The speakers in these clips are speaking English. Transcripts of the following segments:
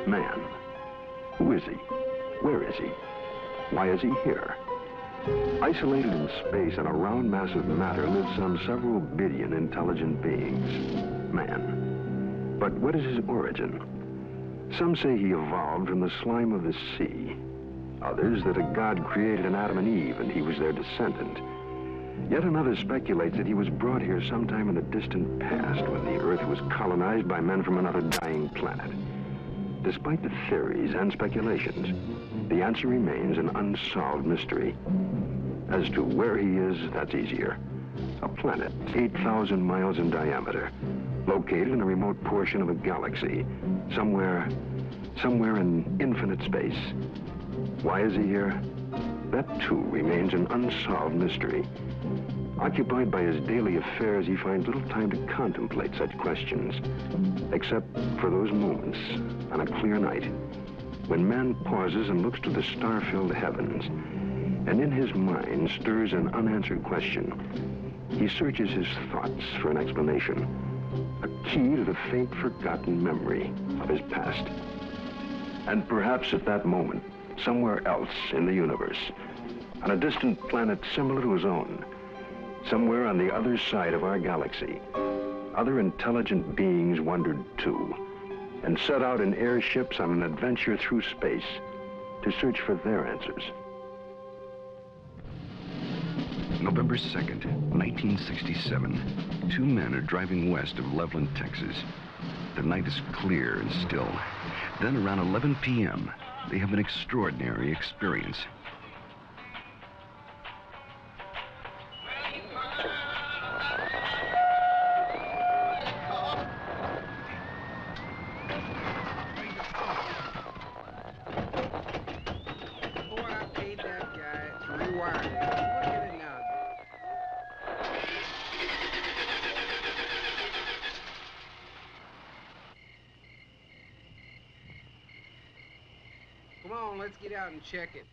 Man. Who is he? Where is he? Why is he here? Isolated in space on a round mass of matter live some several billion intelligent beings. Man. But what is his origin? Some say he evolved from the slime of the sea. Others that a god created an Adam and Eve and he was their descendant. Yet another speculates that he was brought here sometime in the distant past when the Earth was colonized by men from another dying planet. Despite the theories and speculations, the answer remains an unsolved mystery. As to where he is, that's easier. A planet 8,000 miles in diameter, located in a remote portion of a galaxy, somewhere in infinite space. Why is he here? That too remains an unsolved mystery. Occupied by his daily affairs, he finds little time to contemplate such questions, except for those moments on a clear night when man pauses and looks to the star-filled heavens, and in his mind stirs an unanswered question. He searches his thoughts for an explanation, a key to the faint, forgotten memory of his past. And perhaps at that moment, somewhere else in the universe, on a distant planet similar to his own, somewhere on the other side of our galaxy, other intelligent beings wondered too, and set out in airships on an adventure through space to search for their answers. November 2nd, 1967. Two men are driving west of Loveland, Texas. The night is clear and still. Then around 11 p.m., they have an extraordinary experience. Come on, let's get out and check it.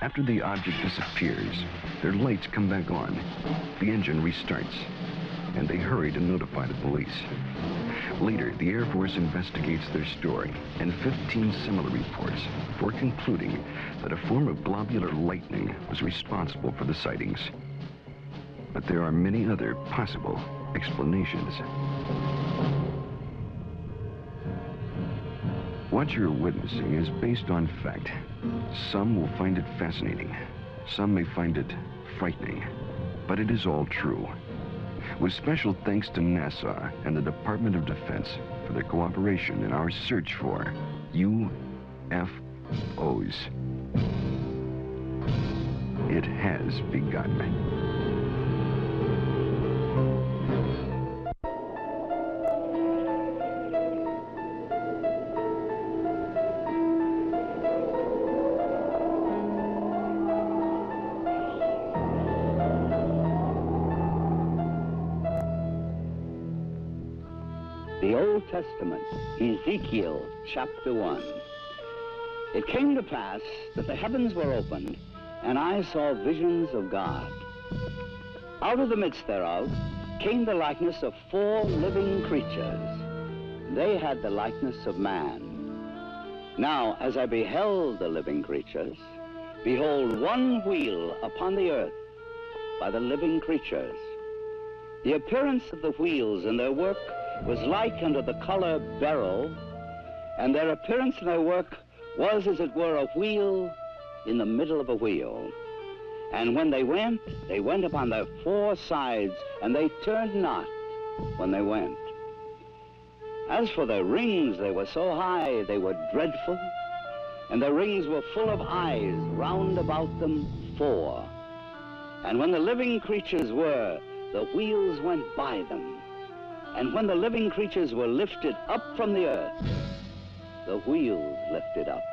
After the object disappears, their lights come back on. The engine restarts, and they hurry to notify the police. Later, the Air Force investigates their story and 15 similar reports before concluding that a form of globular lightning was responsible for the sightings. But there are many other possible explanations. What you're witnessing is based on fact. Some will find it fascinating. Some may find it frightening. But it is all true. With special thanks to NASA and the Department of Defense for their cooperation in our search for UFOs. It has begun. The Old Testament, Ezekiel chapter 1. It came to pass that the heavens were opened, and I saw visions of God. Out of the midst thereof came the likeness of 4 living creatures. They had the likeness of man. Now, as I beheld the living creatures, behold, one wheel upon the earth by the living creatures The appearance of the wheels and their work was like unto the color beryl, and their appearance and their work was, as it were, a wheel in the middle of a wheel. And when they went upon their four sides, and they turned not when they went. As for their rings, they were so high, they were dreadful, and their rings were full of eyes, round about them four. And when the living creatures were, the wheels went by them. And when the living creatures were lifted up from the earth, the wheels lifted up.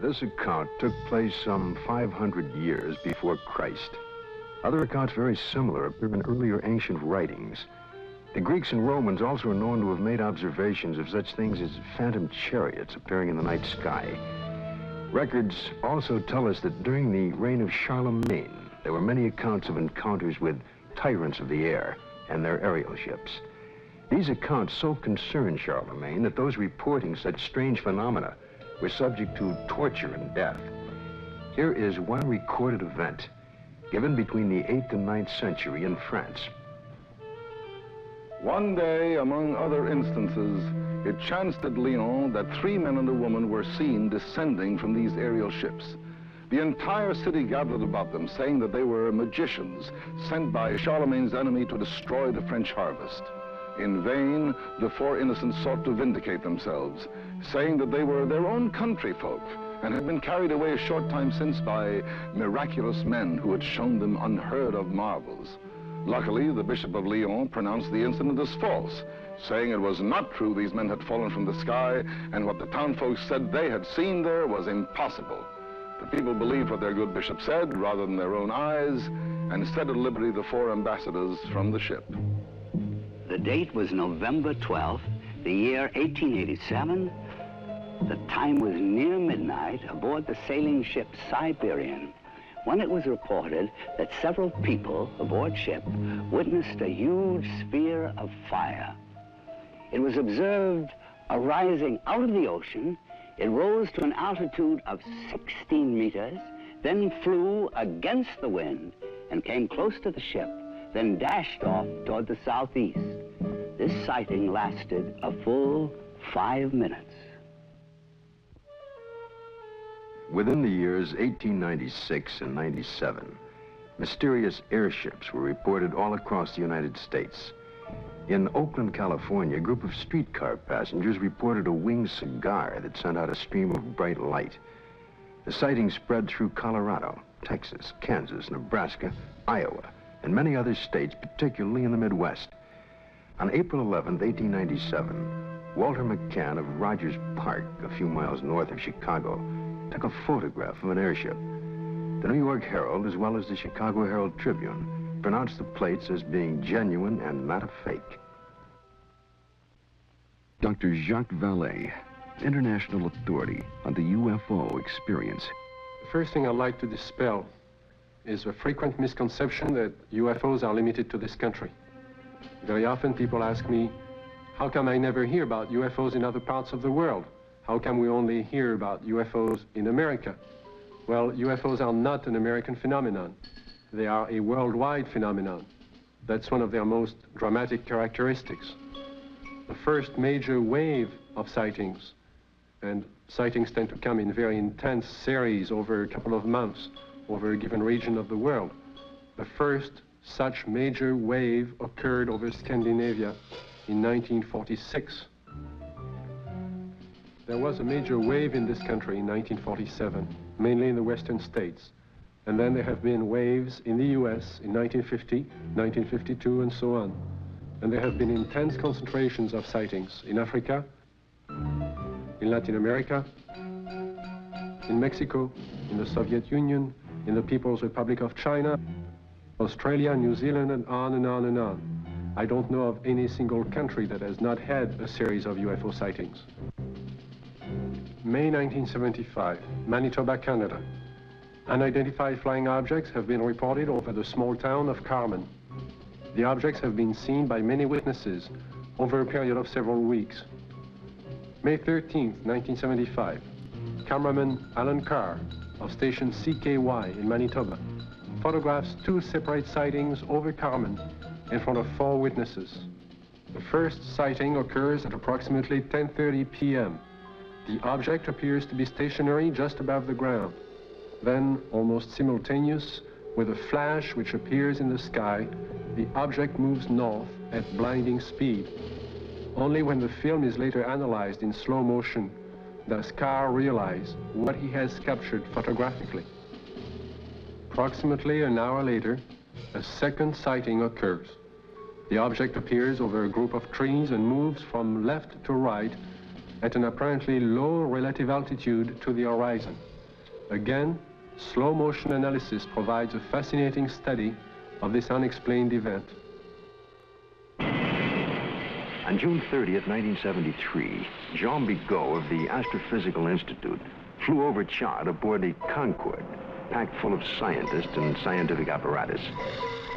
This account took place some 500 years before Christ. Other accounts very similar appear in earlier ancient writings. The Greeks and Romans also are known to have made observations of such things as phantom chariots appearing in the night sky. Records also tell us that during the reign of Charlemagne, there were many accounts of encounters with tyrants of the air and their aerial ships. These accounts so concerned Charlemagne that those reporting such strange phenomena were subject to torture and death. Here is one recorded event given between the 8th and 9th century in France. One day, among other instances, it chanced at Lyon that 3 men and a woman were seen descending from these aerial ships. The entire city gathered about them, saying that they were magicians sent by Charlemagne's enemy to destroy the French harvest. In vain, the 4 innocents sought to vindicate themselves, saying that they were their own country folk and had been carried away a short time since by miraculous men who had shown them unheard of marvels. Luckily, the Bishop of Lyon pronounced the incident as false, saying it was not true these men had fallen from the sky, and what the townfolk said they had seen there was impossible. The people believed what their good bishop said rather than their own eyes, and set at liberty the 4 ambassadors from the ship. The date was November 12th, the year 1887. The time was near midnight aboard the sailing ship Siberian, when it was reported that several people aboard ship witnessed a huge sphere of fire. It was observed arising out of the ocean. It rose to an altitude of 16 meters, then flew against the wind and came close to the ship, then dashed off toward the southeast. This sighting lasted a full 5 minutes. Within the years 1896 and 97, mysterious airships were reported all across the United States. In Oakland, California, a group of streetcar passengers reported a winged cigar that sent out a stream of bright light. The sighting spread through Colorado, Texas, Kansas, Nebraska, Iowa, and many other states, particularly in the Midwest. On April 11, 1897, Walter McCann of Rogers Park, a few miles north of Chicago, took a photograph of an airship. The New York Herald, as well as the Chicago Herald Tribune, pronounced the plates as being genuine and not a fake. Dr. Jacques Vallée, international authority on the UFO experience. The first thing I'd like to dispel is a frequent misconception that UFOs are limited to this country. Very often people ask me, how come I never hear about UFOs in other parts of the world? How come we only hear about UFOs in America? Well, UFOs are not an American phenomenon. They are a worldwide phenomenon. That's one of their most dramatic characteristics. The first major wave of sightings, and sightings tend to come in very intense series over a couple of months, over a given region of the world. The first such major wave occurred over Scandinavia in 1946. There was a major wave in this country in 1947, mainly in the western states. And then there have been waves in the US in 1950, 1952, and so on. And there have been intense concentrations of sightings in Africa, in Latin America, in Mexico, in the Soviet Union, in the People's Republic of China, Australia, New Zealand, and on and on and on. I don't know of any single country that has not had a series of UFO sightings. May 1975, Manitoba, Canada. Unidentified flying objects have been reported over the small town of Carmen. The objects have been seen by many witnesses over a period of several weeks. May 13th, 1975, cameraman Alan Carr of station CKY in Manitoba photographs 2 separate sightings over Carmen in front of 4 witnesses. The first sighting occurs at approximately 10:30 p.m. The object appears to be stationary just above the ground. Then, almost simultaneous with a flash which appears in the sky, the object moves north at blinding speed. Only when the film is later analyzed in slow motion does Carr realize what he has captured photographically. Approximately an hour later, a second sighting occurs. The object appears over a group of trees and moves from left to right at an apparently low relative altitude to the horizon. Again, slow motion analysis provides a fascinating study of this unexplained event. On June 30th, 1973, Jean Bigot of the Astrophysical Institute flew over Chad aboard a Concorde, packed full of scientists and scientific apparatus,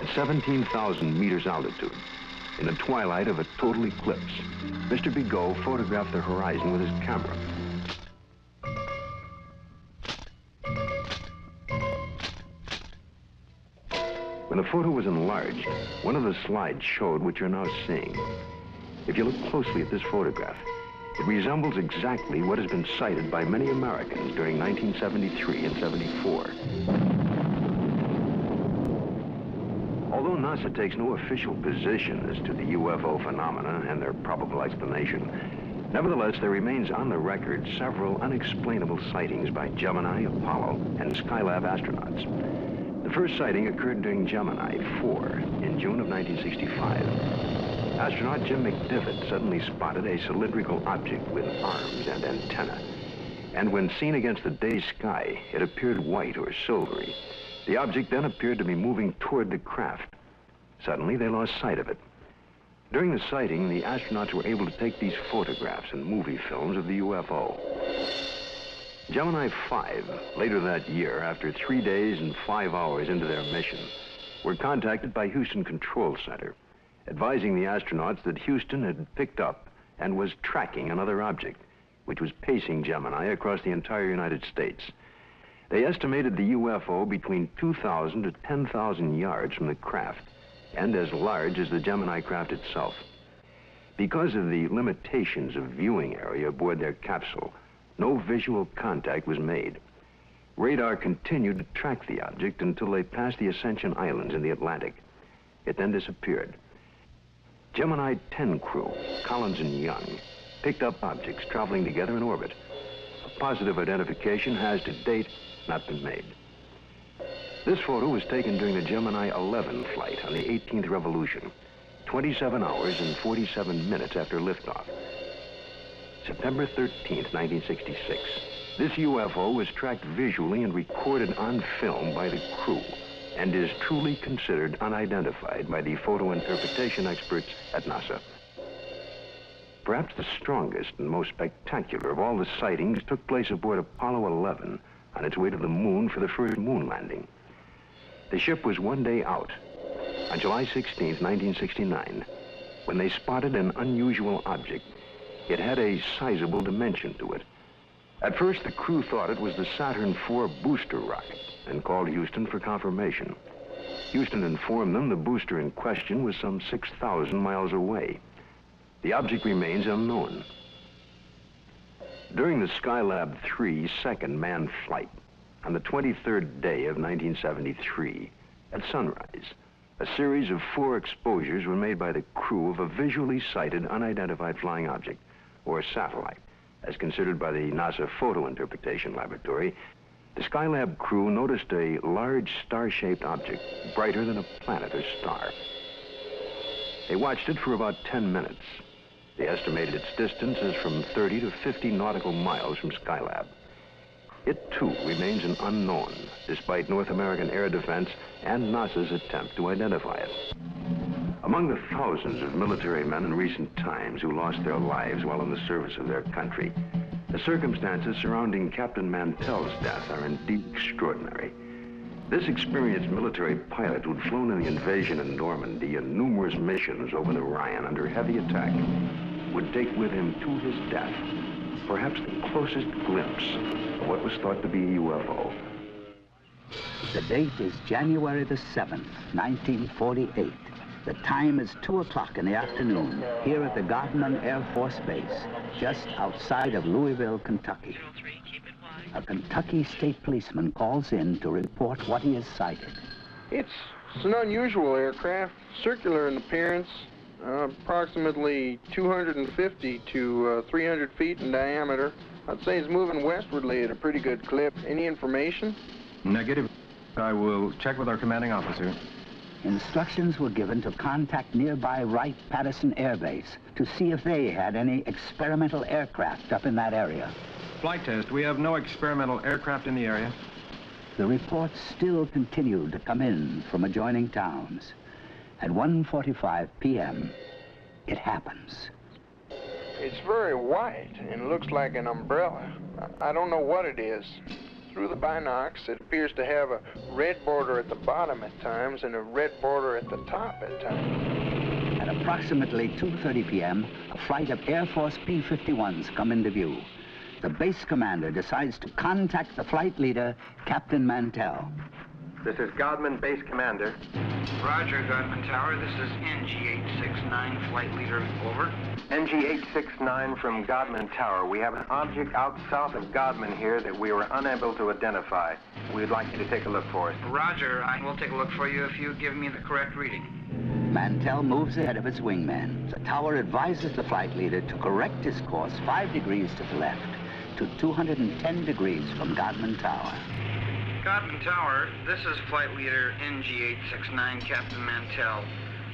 at 17,000 meters altitude. In the twilight of a total eclipse, Mr. Bigot photographed the horizon with his camera. When the photo was enlarged, one of the slides showed what you're now seeing. If you look closely at this photograph, it resembles exactly what has been cited by many Americans during 1973 and 74. Although NASA takes no official position as to the UFO phenomena and their probable explanation, nevertheless, there remains on the record several unexplainable sightings by Gemini, Apollo, and Skylab astronauts. The first sighting occurred during Gemini 4 in June of 1965. Astronaut Jim McDivitt suddenly spotted a cylindrical object with arms and antenna. And when seen against the day sky, it appeared white or silvery. The object then appeared to be moving toward the craft. Suddenly, they lost sight of it. During the sighting, the astronauts were able to take these photographs and movie films of the UFO. Gemini 5, later that year, after 3 days and 5 hours into their mission, were contacted by Houston Control Center, advising the astronauts that Houston had picked up and was tracking another object, which was pacing Gemini across the entire United States. They estimated the UFO between 2,000 to 10,000 yards from the craft, and as large as the Gemini craft itself. Because of the limitations of viewing area aboard their capsule, no visual contact was made. Radar continued to track the object until they passed the Ascension Islands in the Atlantic. It then disappeared. Gemini 10 crew, Collins and Young, picked up objects traveling together in orbit. A positive identification has to date not been made. This photo was taken during the Gemini 11 flight on the 18th revolution, 27 hours and 47 minutes after liftoff. September 13th, 1966. This UFO was tracked visually and recorded on film by the crew and is truly considered unidentified by the photo interpretation experts at NASA. Perhaps the strongest and most spectacular of all the sightings took place aboard Apollo 11 on its way to the moon for the first moon landing. The ship was 1 day out, on July 16th, 1969, when they spotted an unusual object. It had a sizable dimension to it. At first, the crew thought it was the Saturn IV booster rocket and called Houston for confirmation. Houston informed them the booster in question was some 6,000 miles away. The object remains unknown. During the Skylab 3 second manned flight, on the 23rd day of 1973, at sunrise, a series of 4 exposures were made by the crew of a visually sighted unidentified flying object, or satellite, as considered by the NASA Photo Interpretation Laboratory. The Skylab crew noticed a large star-shaped object, brighter than a planet or star. They watched it for about 10 minutes. They estimated its distance as from 30 to 50 nautical miles from Skylab. It, too, remains an unknown, despite North American air defense and NASA's attempt to identify it. Among the thousands of military men in recent times who lost their lives while in the service of their country, the circumstances surrounding Captain Mantell's death are indeed extraordinary. This experienced military pilot who'd flown in the invasion in Normandy and numerous missions over the Rhine under heavy attack would take with him to his death perhaps the closest glimpse of what was thought to be a UFO. The date is January the 7th, 1948. The time is 2 o'clock in the afternoon here at the Godman Air Force Base, just outside of Louisville, Kentucky. A Kentucky state policeman calls in to report what he has sighted. It's an unusual aircraft, circular in appearance, approximately 250 to 300 feet in diameter. I'd say it's moving westwardly at a pretty good clip. Any information? Negative. I will check with our commanding officer. Instructions were given to contact nearby Wright-Patterson Air Base to see if they had any experimental aircraft up in that area. Flight test. We have no experimental aircraft in the area. The reports still continued to come in from adjoining towns. At 1:45 p.m., it happens. It's very white and looks like an umbrella. I don't know what it is. Through the binocs, it appears to have a red border at the bottom at times and a red border at the top at times. At approximately 2:30 p.m., a flight of Air Force P-51s come into view. The base commander decides to contact the flight leader, Captain Mantell. This is Godman Base Commander. Roger, Godman Tower. This is NG-869, flight leader. Over. NG-869 from Godman Tower. We have an object out south of Godman here that we were unable to identify. We'd like you to take a look for us. Roger, I will take a look for you if you give me the correct reading. Mantell moves ahead of its wingman. The tower advises the flight leader to correct his course 5 degrees to the left to 210 degrees from Godman Tower. Godman Tower, this is flight leader NG-869, Captain Mantell.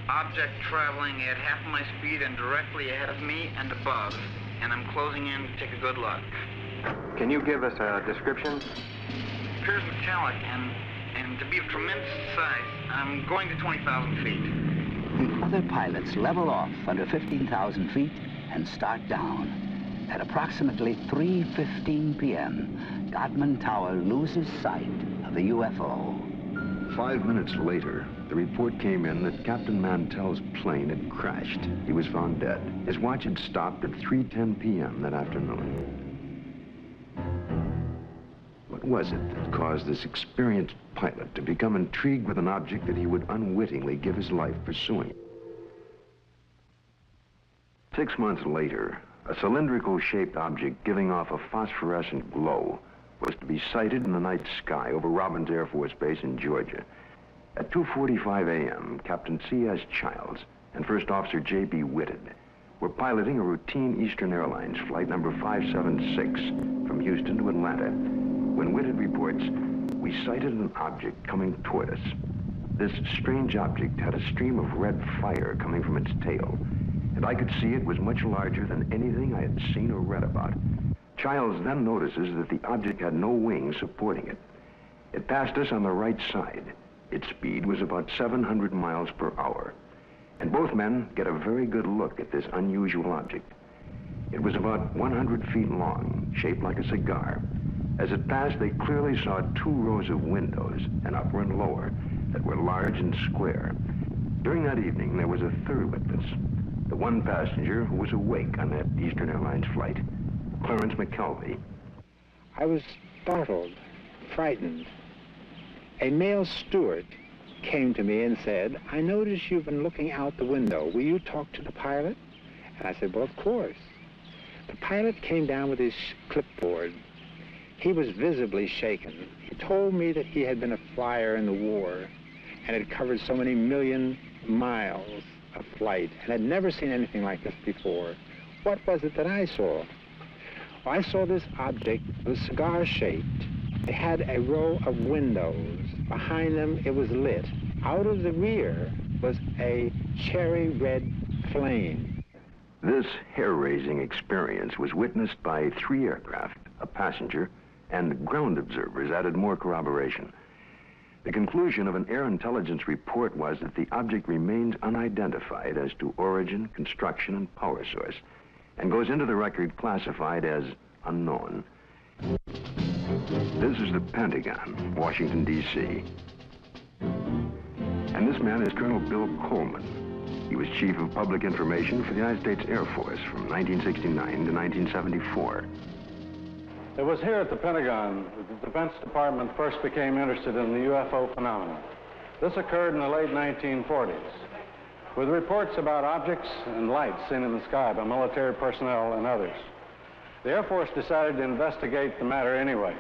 Object traveling at half my speed and directly ahead of me and above, and I'm closing in to take a good look. Can you give us a description? It appears metallic and to be of tremendous size. I'm going to 20,000 feet. The other pilots level off under 15,000 feet and start down. At approximately 3:15 p.m., Godman Tower loses sight of the UFO. 5 minutes later, the report came in that Captain Mantell's plane had crashed. He was found dead. His watch had stopped at 3:10 p.m. that afternoon. What was it that caused this experienced pilot to become intrigued with an object that he would unwittingly give his life pursuing? 6 months later, a cylindrical-shaped object giving off a phosphorescent glow was to be sighted in the night sky over Robbins Air Force Base in Georgia. At 2:45 a.m., Captain C.S. Childs and First Officer J.B. Whitted were piloting a routine Eastern Airlines flight number 576 from Houston to Atlanta. When Whitted reports, we sighted an object coming toward us. This strange object had a stream of red fire coming from its tail, and I could see it was much larger than anything I had seen or read about. Childs then notices that the object had no wings supporting it. It passed us on the right side. Its speed was about 700 miles per hour. And both men get a very good look at this unusual object. It was about 100 feet long, shaped like a cigar. As it passed, they clearly saw 2 rows of windows, an upper and lower, that were large and square. During that evening, there was a third witness, the one passenger who was awake on that Eastern Airlines flight, Clarence McKelvey. I was startled, frightened. A male steward came to me and said, "I notice you've been looking out the window. Will you talk to the pilot?" And I said, "Well, of course." The pilot came down with his clipboard. He was visibly shaken. He told me that he had been a flyer in the war and had covered so many million miles of flight and had never seen anything like this before. What was it that I saw? Well, I saw this object. It was cigar-shaped. It had a row of windows. Behind them, it was lit. Out of the rear was a cherry red flame. This hair-raising experience was witnessed by 3 aircraft, a passenger, and ground observers added more corroboration. The conclusion of an air intelligence report was that the object remains unidentified as to origin, construction, and power source, and goes into the record classified as unknown. This is the Pentagon, Washington, D.C. And this man is Colonel Bill Coleman. He was Chief of Public Information for the United States Air Force from 1969 to 1974. It was here at the Pentagon that the Defense Department first became interested in the UFO phenomenon. This occurred in the late 1940s. with reports about objects and lights seen in the sky by military personnel and others. The Air Force decided to investigate the matter anyway.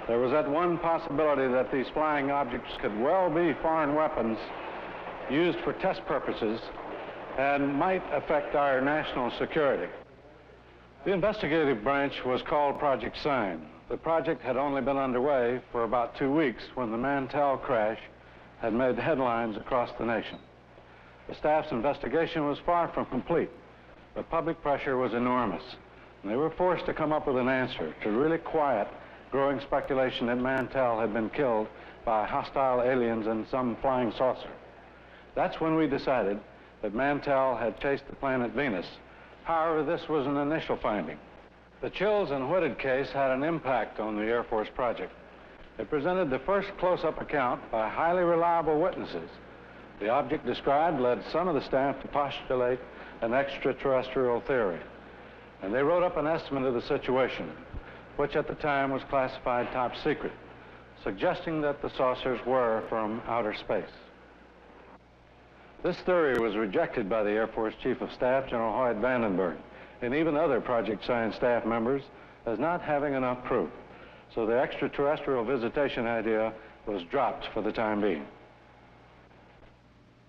There was that one possibility that these flying objects could well be foreign weapons used for test purposes and might affect our national security. The investigative branch was called Project Sign. The project had only been underway for about 2 weeks when the Mantell crash had made headlines across the nation. The staff's investigation was far from complete, but public pressure was enormous, and they were forced to come up with an answer to really quiet growing speculation that Mantell had been killed by hostile aliens and some flying saucer. That's when we decided that Mantell had chased the planet Venus. However, this was an initial finding. The Chills and Whitted case had an impact on the Air Force project. It presented the first close-up account by highly reliable witnesses. The object described led some of the staff to postulate an extraterrestrial theory, and they wrote up an estimate of the situation, which at the time was classified top secret, suggesting that the saucers were from outer space. This theory was rejected by the Air Force Chief of Staff, General Hoyt Vandenberg, and even other Project Sign staff members as not having enough proof. So the extraterrestrial visitation idea was dropped for the time being.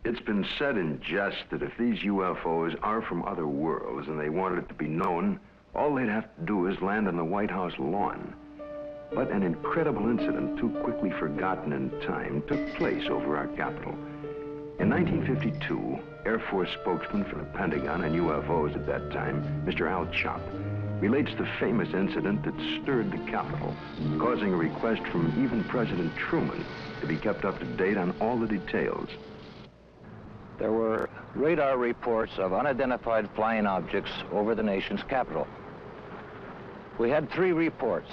It's been said in jest that if these UFOs are from other worlds and they wanted it to be known, all they'd have to do is land on the White House lawn. But an incredible incident, too quickly forgotten in time, took place over our Capitol. In 1952, Air Force spokesman for the Pentagon and UFOs at that time, Mr. Al Chop, relates the famous incident that stirred the Capitol, causing a request from even President Truman to be kept up to date on all the details. There were radar reports of unidentified flying objects over the nation's capital. We had 3 reports.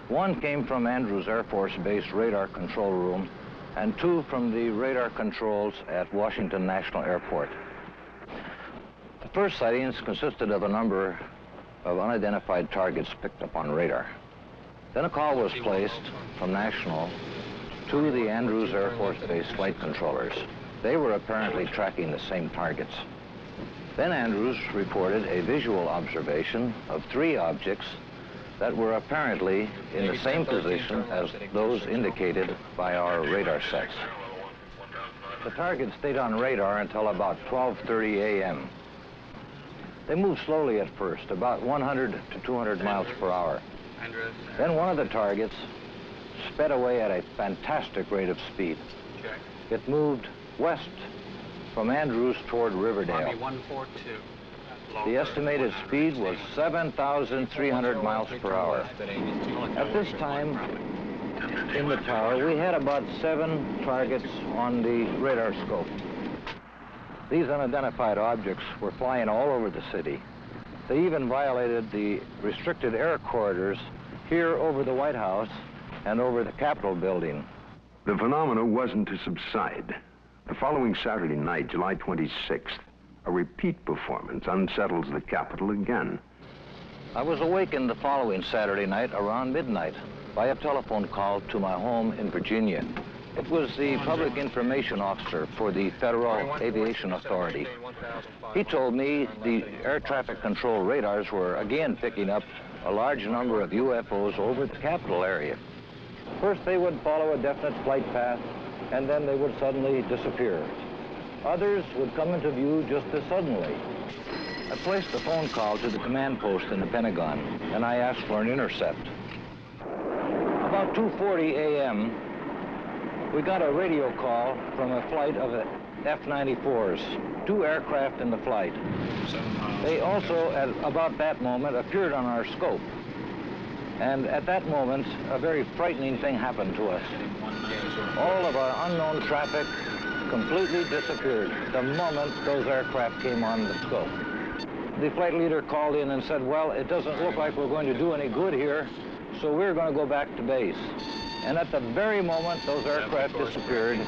One came from Andrews Air Force Base radar control room, and 2 from the radar controls at Washington National Airport. The first sightings consisted of a number of unidentified targets picked up on radar. Then a call was placed from National to the Andrews Air Force Base flight controllers. They were apparently tracking the same targets. Then Andrews reported a visual observation of 3 objects that were apparently in the same position as those indicated by our radar sets. The targets stayed on radar until about 12:30 a.m. They moved slowly at first, about 100 to 200 miles per hour. Then one of the targets sped away at a fantastic rate of speed. It moved west from Andrews toward Riverdale. The estimated speed was 7,300 miles per hour. At this time, in the tower, we had about 7 targets on the radar scope. These unidentified objects were flying all over the city. They even violated the restricted air corridors here over the White House and over the Capitol building. The phenomena wasn't to subside. The following Saturday night, July 26th, a repeat performance unsettles the Capitol again. I was awakened the following Saturday night around midnight by a telephone call to my home in Virginia. It was the public information officer for the Federal Aviation Authority. He told me the air traffic control radars were again picking up a large number of UFOs over the Capitol area. First, they would follow a definite flight path, and then they would suddenly disappear. Others would come into view just as suddenly. I placed a phone call to the command post in the Pentagon, and I asked for an intercept. About 2:40 a.m., we got a radio call from a flight of F-94s, 2 aircraft in the flight. They also, at about that moment, appeared on our scope. And at that moment, a very frightening thing happened to us. All of our unknown traffic completely disappeared the moment those aircraft came on the scope. The flight leader called in and said, well, it doesn't look like we're going to do any good here, so we're going to go back to base. And at the very moment those aircraft disappeared,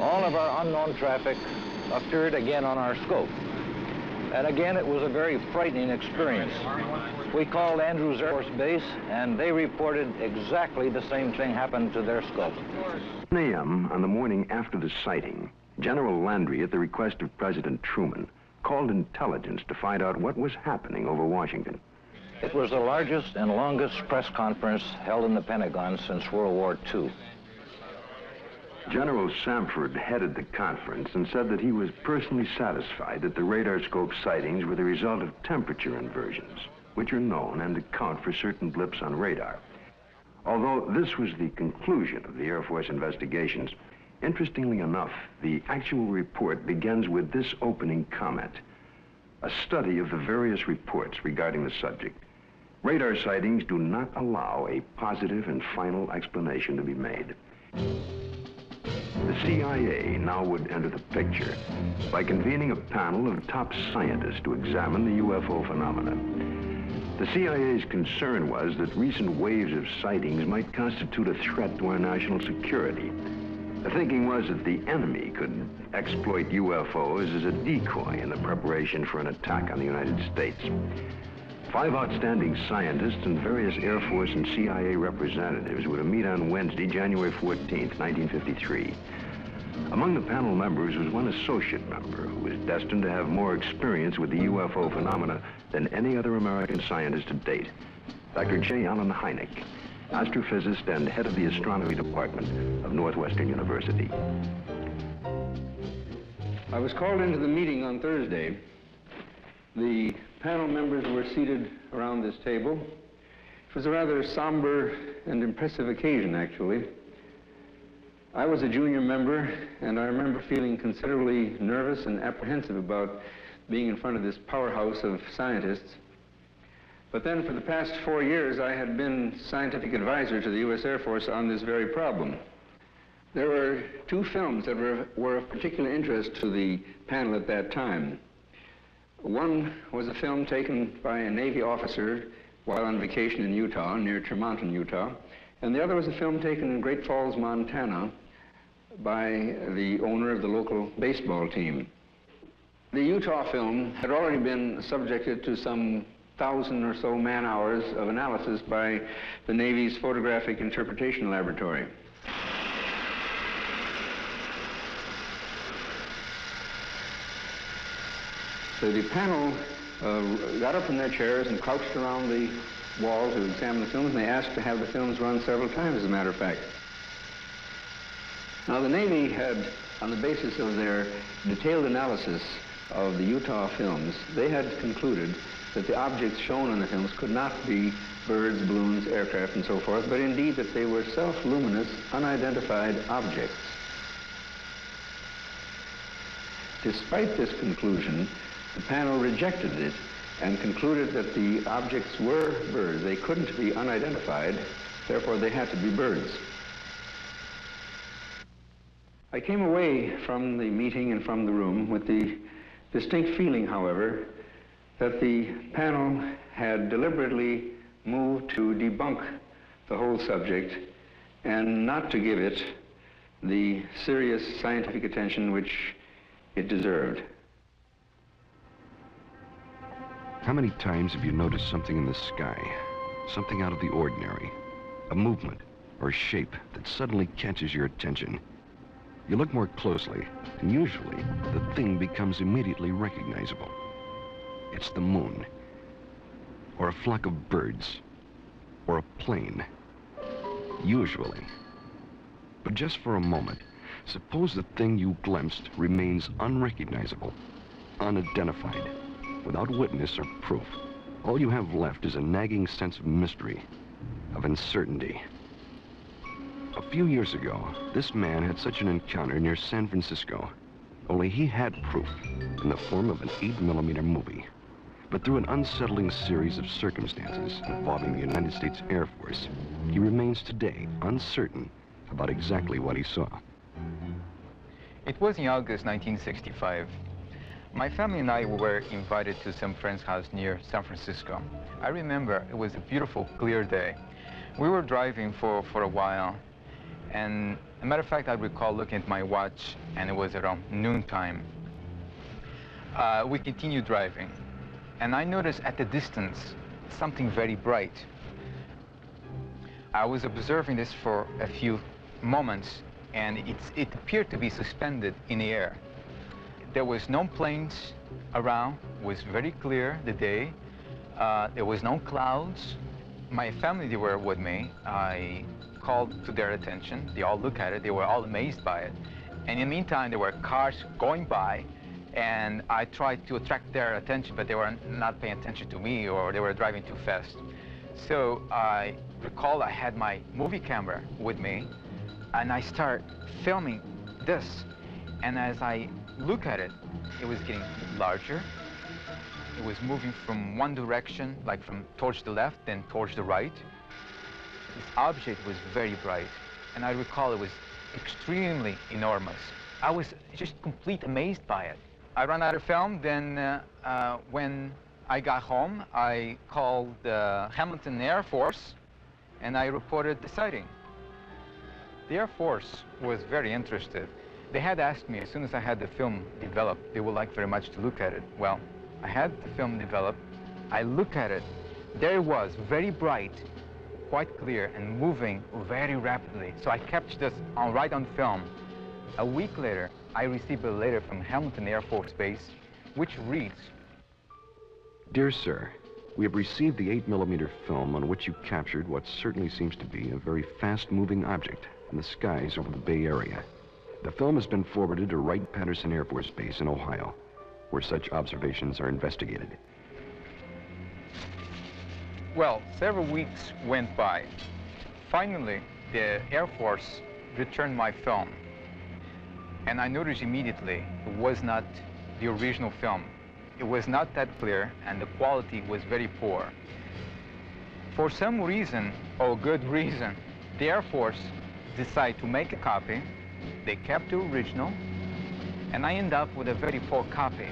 all of our unknown traffic appeared again on our scope. And again, it was a very frightening experience. We called Andrews Air Force Base, and they reported exactly the same thing happened to their scope. 10 a.m. on the morning after the sighting, General Landry, at the request of President Truman, called intelligence to find out what was happening over Washington. It was the largest and longest press conference held in the Pentagon since World War II. General Samford headed the conference and said that he was personally satisfied that the radar scope sightings were the result of temperature inversions, which are known and account for certain blips on radar. Although this was the conclusion of the Air Force investigations, interestingly enough, the actual report begins with this opening comment: a study of the various reports regarding the subject. Radar sightings do not allow a positive and final explanation to be made. The CIA now would enter the picture by convening a panel of top scientists to examine the UFO phenomena. The CIA's concern was that recent waves of sightings might constitute a threat to our national security. The thinking was that the enemy could exploit UFOs as a decoy in the preparation for an attack on the United States. 5 outstanding scientists and various Air Force and CIA representatives were to meet on Wednesday, January 14th, 1953. Among the panel members was one associate member who was destined to have more experience with the UFO phenomena than any other American scientist to date, Dr. J. Allen Hynek, astrophysicist and head of the astronomy department of Northwestern University. I was called into the meeting on Thursday. The panel members were seated around this table. It was a rather somber and impressive occasion, actually. I was a junior member, and I remember feeling considerably nervous and apprehensive about being in front of this powerhouse of scientists. But then for the past 4 years, I had been scientific advisor to the U.S. Air Force on this very problem. There were 2 films that were of particular interest to the panel at that time. One was a film taken by a Navy officer while on vacation in Utah, near Tremonton, Utah, and the other was a film taken in Great Falls, Montana, by the owner of the local baseball team. The Utah film had already been subjected to some 1,000 or so man-hours of analysis by the Navy's Photographic Interpretation Laboratory. So the panel got up from their chairs and crouched around the wall to examine the films, and they asked to have the films run several times, as a matter of fact. Now, the Navy had, on the basis of their detailed analysis of the Utah films, they had concluded that the objects shown in the films could not be birds, balloons, aircraft, and so forth, but indeed that they were self-luminous, unidentified objects. Despite this conclusion, the panel rejected it and concluded that the objects were birds. They couldn't be unidentified, therefore they had to be birds. I came away from the meeting and from the room with the distinct feeling, however, that the panel had deliberately moved to debunk the whole subject and not to give it the serious scientific attention which it deserved. How many times have you noticed something in the sky, something out of the ordinary, a movement or shape that suddenly catches your attention? You look more closely, and usually the thing becomes immediately recognizable. It's the moon, or a flock of birds, or a plane, usually. But just for a moment, suppose the thing you glimpsed remains unrecognizable, unidentified, without witness or proof. All you have left is a nagging sense of mystery, of uncertainty. A few years ago, this man had such an encounter near San Francisco, only he had proof in the form of an 8mm movie. But through an unsettling series of circumstances involving the United States Air Force, he remains today uncertain about exactly what he saw. It was in August 1965. My family and I were invited to some friend's house near San Francisco. I remember it was a beautiful, clear day. We were driving for a while, and as a matter of fact, I recall looking at my watch, and it was around noontime. We continued driving, and I noticed at the distance something very bright. I was observing this for a few moments, and it appeared to be suspended in the air. There was no planes around. It was very clear, the day. There was no clouds. My family, they were with me. I called to their attention. They all looked at it. They were all amazed by it. And in the meantime, there were cars going by, and I tried to attract their attention, but they were not paying attention to me, or they were driving too fast. So I recall I had my movie camera with me, and I start filming this. And as I look at it, it was getting larger. It was moving from one direction, like from towards the left, then towards the right. This object was very bright, and I recall it was extremely enormous. I was just complete amazed by it. I ran out of film. Then when I got home, I called the Hamilton Air Force, and I reported the sighting. The Air Force was very interested. They had asked me, as soon as I had the film developed, they would like very much to look at it. Well, I had the film developed. I look at it. There it was, very bright, quite clear, and moving very rapidly. So I captured this right on film. A week later, I received a letter from Hamilton Air Force Base, which reads, Dear Sir, we have received the 8mm film on which you captured what certainly seems to be a very fast-moving object in the skies over the Bay Area. The film has been forwarded to Wright-Patterson Air Force Base in Ohio, where such observations are investigated. Well, several weeks went by. Finally, the Air Force returned my film, and I noticed immediately it was not the original film. It was not that clear, and the quality was very poor. For some reason, or good reason, the Air Force decided to make a copy. They kept the original, and I ended up with a very poor copy.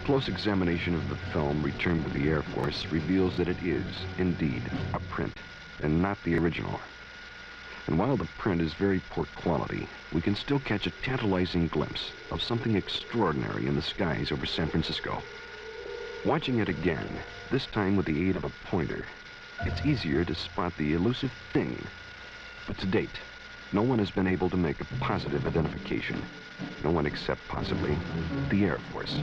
Close examination of the film returned to the Air Force reveals that it is, indeed, a print, and not the original. And while the print is very poor quality, we can still catch a tantalizing glimpse of something extraordinary in the skies over San Francisco. Watching it again, this time with the aid of a pointer, it's easier to spot the elusive thing. But to date, no one has been able to make a positive identification. No one except possibly the Air Force.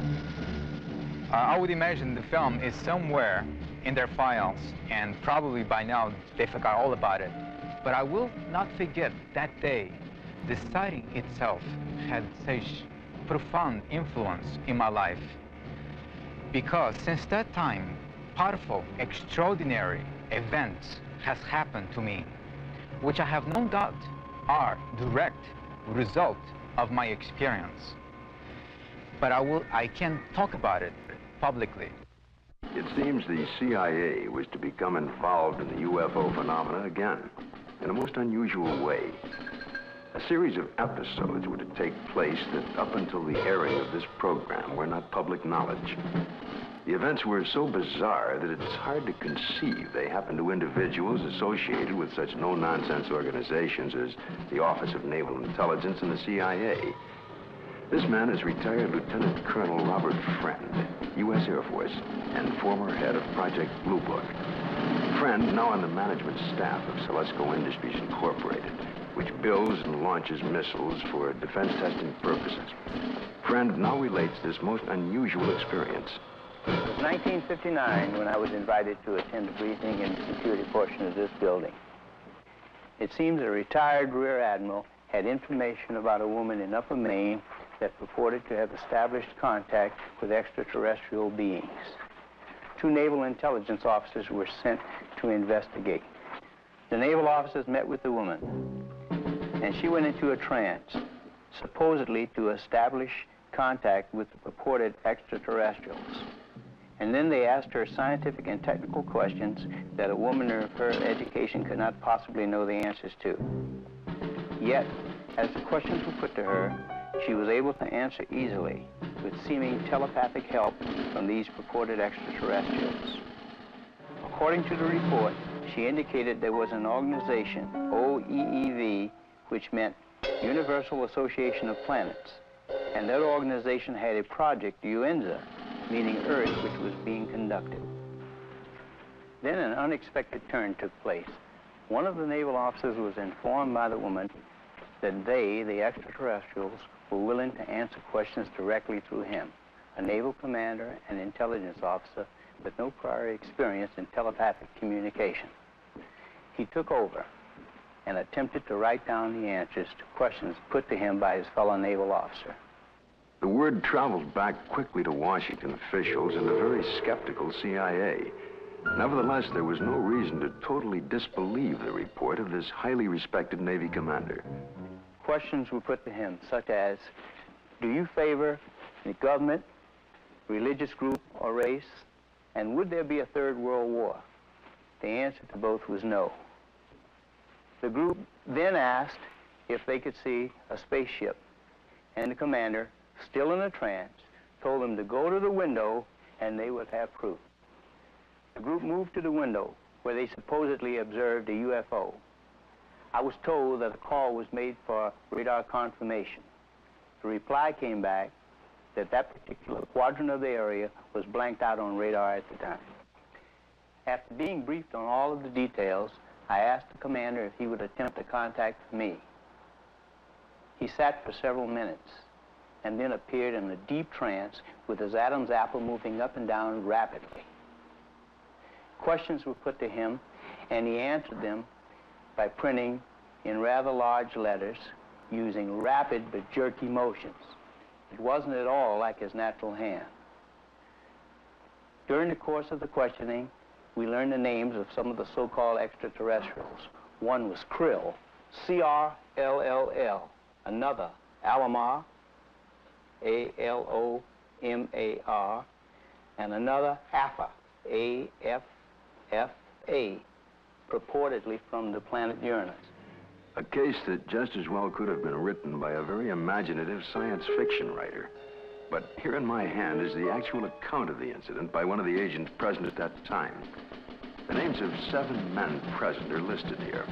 I would imagine the film is somewhere in their files, and probably by now they forgot all about it. But I will not forget that day. The sighting itself had such profound influence in my life, because since that time, powerful, extraordinary events has happened to me, which I have no doubt are direct result of my experience. But I can't talk about it publicly. It seems the CIA was to become involved in the UFO phenomena again, in a most unusual way. A series of episodes were to take place that up until the airing of this program were not public knowledge. The events were so bizarre that it's hard to conceive they happened to individuals associated with such no-nonsense organizations as the Office of Naval Intelligence and the CIA. This man is retired Lieutenant Colonel Robert Friend, U.S. Air Force, and former head of Project Blue Book. Friend, now on the management staff of Celesco Industries Incorporated, which builds and launches missiles for defense testing purposes. Friend now relates this most unusual experience. It was 1959 when I was invited to attend the briefing in the security portion of this building. It seems a retired Rear Admiral had information about a woman in Upper Maine that purported to have established contact with extraterrestrial beings. 2 naval intelligence officers were sent to investigate. The naval officers met with the woman, and she went into a trance, supposedly to establish contact with the purported extraterrestrials. And then they asked her scientific and technical questions that a woman of her education could not possibly know the answers to. Yet, as the questions were put to her, she was able to answer easily, with seeming telepathic help from these purported extraterrestrials. According to the report, she indicated there was an organization, OEEV, which meant Universal Association of Planets, and that organization had a project, UNZA, meaning Earth, which was being conducted. Then an unexpected turn took place. One of the naval officers was informed by the woman that they, the extraterrestrials, were willing to answer questions directly through him, a naval commander and intelligence officer with no prior experience in telepathic communication. He took over and attempted to write down the answers to questions put to him by his fellow naval officer. The word traveled back quickly to Washington officials and the very skeptical CIA. Nevertheless, there was no reason to totally disbelieve the report of this highly respected Navy commander. Questions were put to him, such as, do you favor the government, religious group, or race? And would there be a third world war? The answer to both was no. The group then asked if they could see a spaceship, and the commander, still in a trance, told them to go to the window and they would have proof. The group moved to the window where they supposedly observed a UFO. I was told that a call was made for radar confirmation. The reply came back that that particular quadrant of the area was blanked out on radar at the time. After being briefed on all of the details, I asked the commander if he would attempt to contact me. He sat for several minutes and then appeared in a deep trance with his Adam's apple moving up and down rapidly. Questions were put to him, and he answered them by printing in rather large letters using rapid but jerky motions. It wasn't at all like his natural hand. During the course of the questioning, we learned the names of some of the so-called extraterrestrials. One was Krill, C-R-L-L-L. Another, Alomar, A-L-O-M-A-R. And another, Alpha, A-F-F-A, purportedly from the planet Uranus. A case that just as well could have been written by a very imaginative science fiction writer. But here in my hand is the actual account of the incident by one of the agents present at that time. The names of 7 men present are listed here.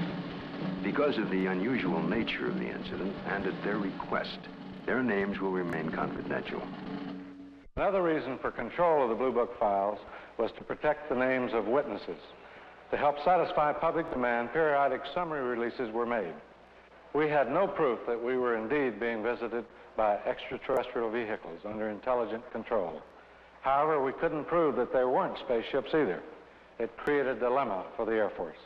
Because of the unusual nature of the incident and at their request, their names will remain confidential. Another reason for control of the Blue Book files was to protect the names of witnesses. To help satisfy public demand, periodic summary releases were made. We had no proof that we were indeed being visited by extraterrestrial vehicles under intelligent control. However, we couldn't prove that there weren't spaceships either. It created a dilemma for the Air Force.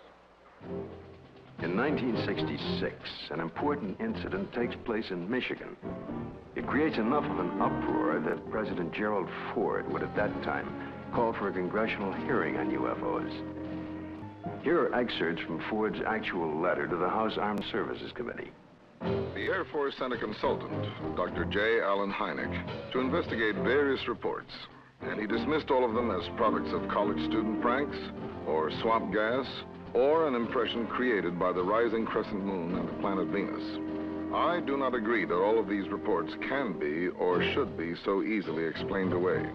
In 1966, an important incident takes place in Michigan. It creates enough of an uproar that President Gerald Ford would at that time call for a congressional hearing on UFOs. Here are excerpts from Ford's actual letter to the House Armed Services Committee. The Air Force sent a consultant, Dr. J. Allen Hynek, to investigate various reports, and he dismissed all of them as products of college student pranks, or swamp gas, or an impression created by the rising crescent moon and the planet Venus. I do not agree that all of these reports can be or should be so easily explained away.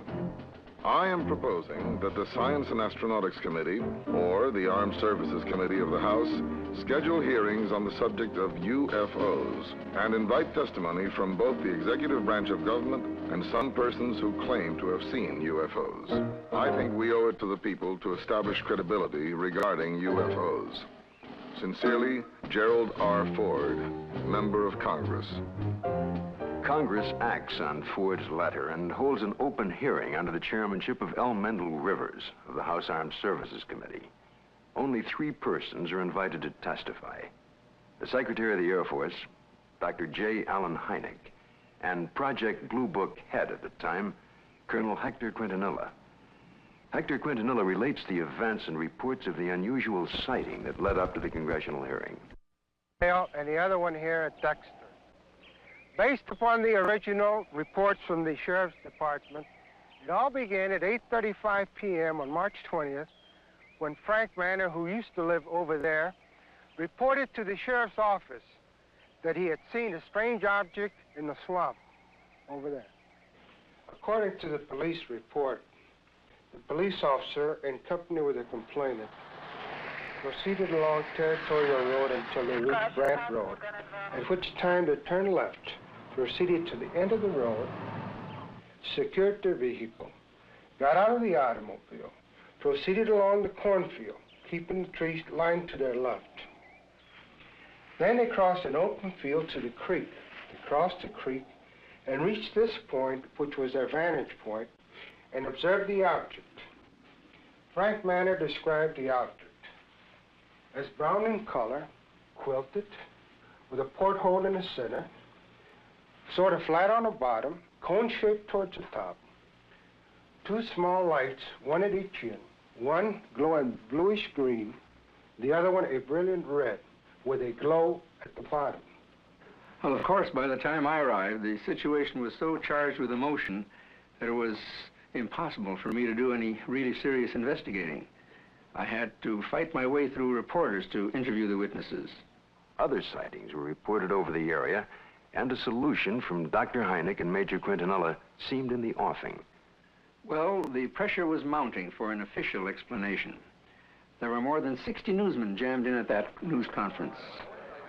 I am proposing that the Science and Astronautics Committee, or the Armed Services Committee of the House, schedule hearings on the subject of UFOs and invite testimony from both the executive branch of government and some persons who claim to have seen UFOs. I think we owe it to the people to establish credibility regarding UFOs. Sincerely, Gerald R. Ford, Member of Congress. Congress acts on Ford's letter and holds an open hearing under the chairmanship of L. Mendel Rivers of the House Armed Services Committee. Only 3 persons are invited to testify. The Secretary of the Air Force, Dr. J. Allen Hynek, and Project Blue Book head at the time, Colonel Hector Quintanilla. Hector Quintanilla relates the events and reports of the unusual sighting that led up to the congressional hearing. And the other one here at Dexter. Based upon the original reports from the Sheriff's Department, it all began at 8:35 p.m. on March 20th, when Frank Manor, who used to live over there, reported to the Sheriff's office that he had seen a strange object in the swamp over there. According to the police report, the police officer, in company with the complainant, proceeded along Territorial Road until they reached Brant Road, at which time they turned left, proceeded to the end of the road, secured their vehicle, got out of the automobile, proceeded along the cornfield, keeping the trees lined to their left. Then they crossed an open field to the creek. They crossed the creek and reached this point, which was their vantage point, and observed the object. Frank Manor described the object as brown in color, quilted, with a porthole in the center, sort of flat on the bottom, cone-shaped towards the top. Two small lights, one at each end, one glowing bluish green, the other one a brilliant red, with a glow at the bottom. Well, of course, by the time I arrived, the situation was so charged with emotion that it was impossible for me to do any really serious investigating. I had to fight my way through reporters to interview the witnesses. Other sightings were reported over the area, and a solution from Dr. Hynek and Major Quintanilla seemed in the offing. Well, the pressure was mounting for an official explanation. There were more than 60 newsmen jammed in at that news conference.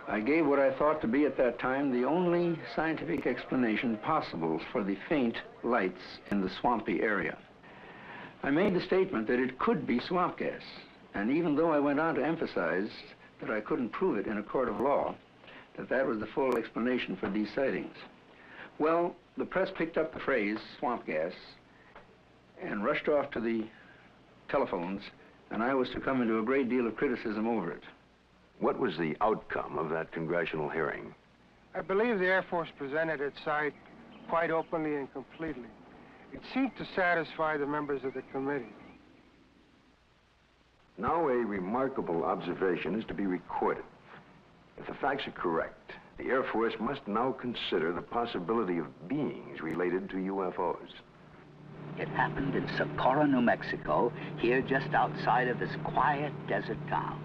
I gave what I thought to be at that time the only scientific explanation possible for the faint lights in the swampy area. I made the statement that it could be swamp gas, and even though I went on to emphasize that I couldn't prove it in a court of law, that was the full explanation for these sightings. Well, the press picked up the phrase, swamp gas, and rushed off to the telephones, and I was to come into a great deal of criticism over it. What was the outcome of that congressional hearing? I believe the Air Force presented its side quite openly and completely. It seemed to satisfy the members of the committee. Now a remarkable observation is to be recorded. If the facts are correct, the Air Force must now consider the possibility of beings related to UFOs. It happened in Socorro, New Mexico, here just outside of this quiet desert town.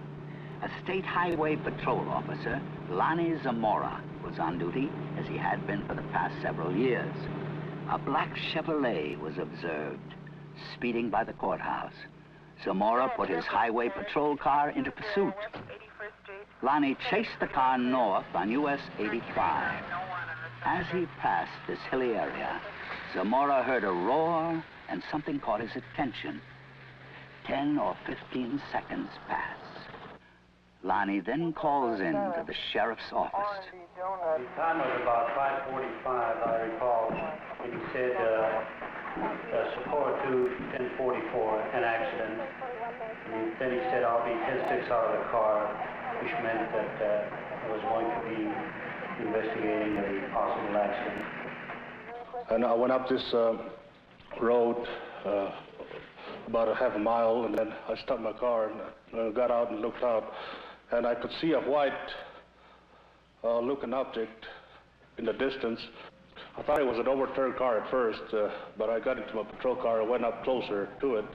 A state highway patrol officer, Lonnie Zamora, was on duty, as he had been for the past several years. A black Chevrolet was observed, speeding by the courthouse. Zamora put his highway patrol car into pursuit. Lonnie chased the car north on US 85. As he passed this hilly area, Zamora heard a roar and something caught his attention. 10 or 15 seconds pass. Lonnie then calls in to the sheriff's office. The time was about 5:45, I recall, and he said, Socorro 2, 1044, an accident. And then he said, I'll be 10-6 out of the car, which meant that I was going to be investigating a possible accident. And I went up this road about a half a mile, and then I stopped my car and got out and looked out, and I could see a white looking object in the distance. I thought it was an overturned car at first, but I got into my patrol car and went up closer to it.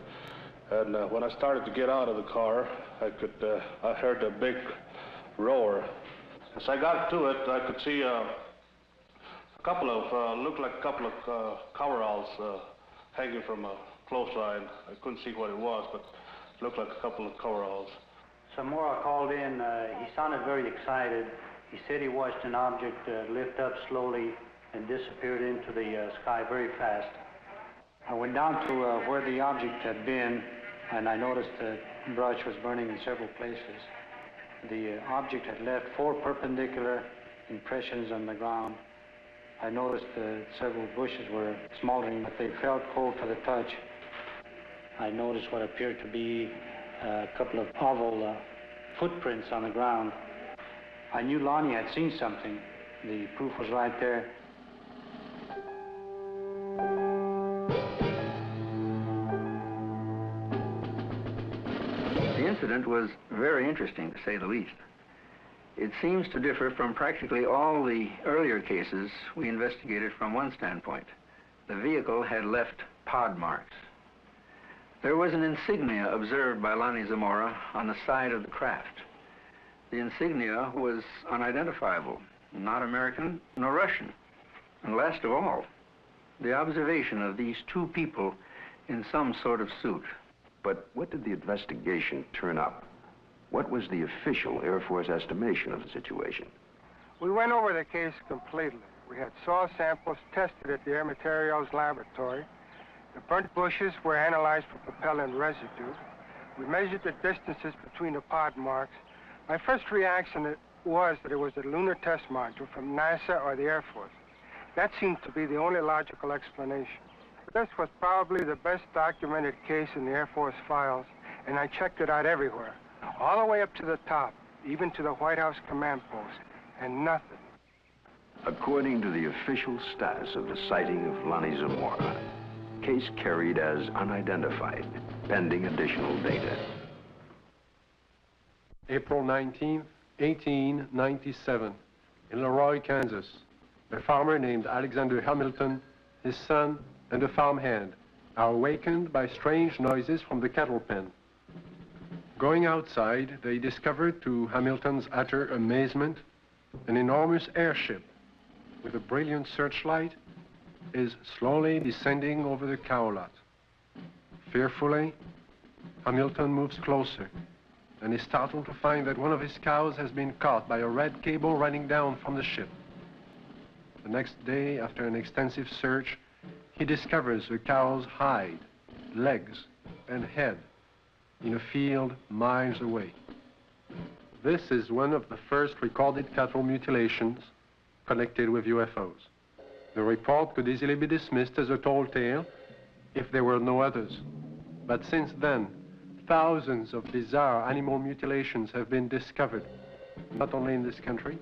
And when I started to get out of the car, I heard a big roar. As I got to it, I could see a couple of, looked like a couple of coveralls hanging from a clothesline. I couldn't see what it was, but it looked like a couple of coveralls. Zamora called in. He sounded very excited. He said he watched an object lift up slowly and disappeared into the sky very fast. I went down to where the object had been, and I noticed the brush was burning in several places. The object had left 4 perpendicular impressions on the ground. I noticed several bushes were smoldering, but they felt cold to the touch. I noticed what appeared to be a couple of oval footprints on the ground. I knew Lonnie had seen something. The proof was right there. The incident was very interesting, to say the least. It seems to differ from practically all the earlier cases we investigated from one standpoint. The vehicle had left pod marks. There was an insignia observed by Lonnie Zamora on the side of the craft. The insignia was unidentifiable, not American nor Russian. And last of all, the observation of these 2 people in some sort of suit. But what did the investigation turn up? What was the official Air Force estimation of the situation? We went over the case completely. We had soil samples tested at the Air Materials Laboratory. The burnt bushes were analyzed for propellant residue. We measured the distances between the pod marks. My first reaction was that it was a lunar test module from NASA or the Air Force. That seems to be the only logical explanation. This was probably the best documented case in the Air Force files, and I checked it out everywhere, all the way up to the top, even to the White House command post, and nothing. According to the official status of the sighting of Lonnie Zamora, case carried as unidentified, pending additional data. April 19, 1897, in Leroy, Kansas. A farmer named Alexander Hamilton, his son, and a farmhand are awakened by strange noises from the cattle pen. Going outside, they discovered, to Hamilton's utter amazement, an enormous airship with a brilliant searchlight is slowly descending over the cow lot. Fearfully, Hamilton moves closer and is startled to find that one of his cows has been caught by a red cable running down from the ship. The next day, after an extensive search, he discovers the cow's hide, legs, and head in a field miles away. This is one of the first recorded cattle mutilations connected with UFOs. The report could easily be dismissed as a tall tale if there were no others. But since then, thousands of bizarre animal mutilations have been discovered, not only in this country,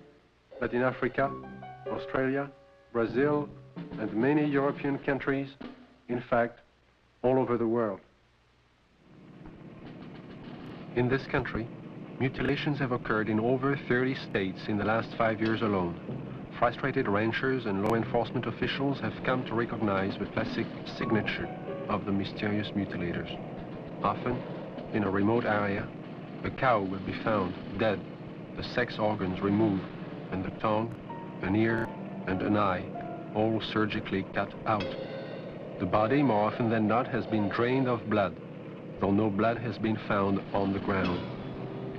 but in Africa, Australia, Brazil, and many European countries, in fact, all over the world. In this country, mutilations have occurred in over 30 states in the last 5 years alone. Frustrated ranchers and law enforcement officials have come to recognize the classic signature of the mysterious mutilators. Often, in a remote area, a cow will be found dead, the sex organs removed, and the tongue, an ear, and an eye, all surgically cut out. The body, more often than not, has been drained of blood, though no blood has been found on the ground.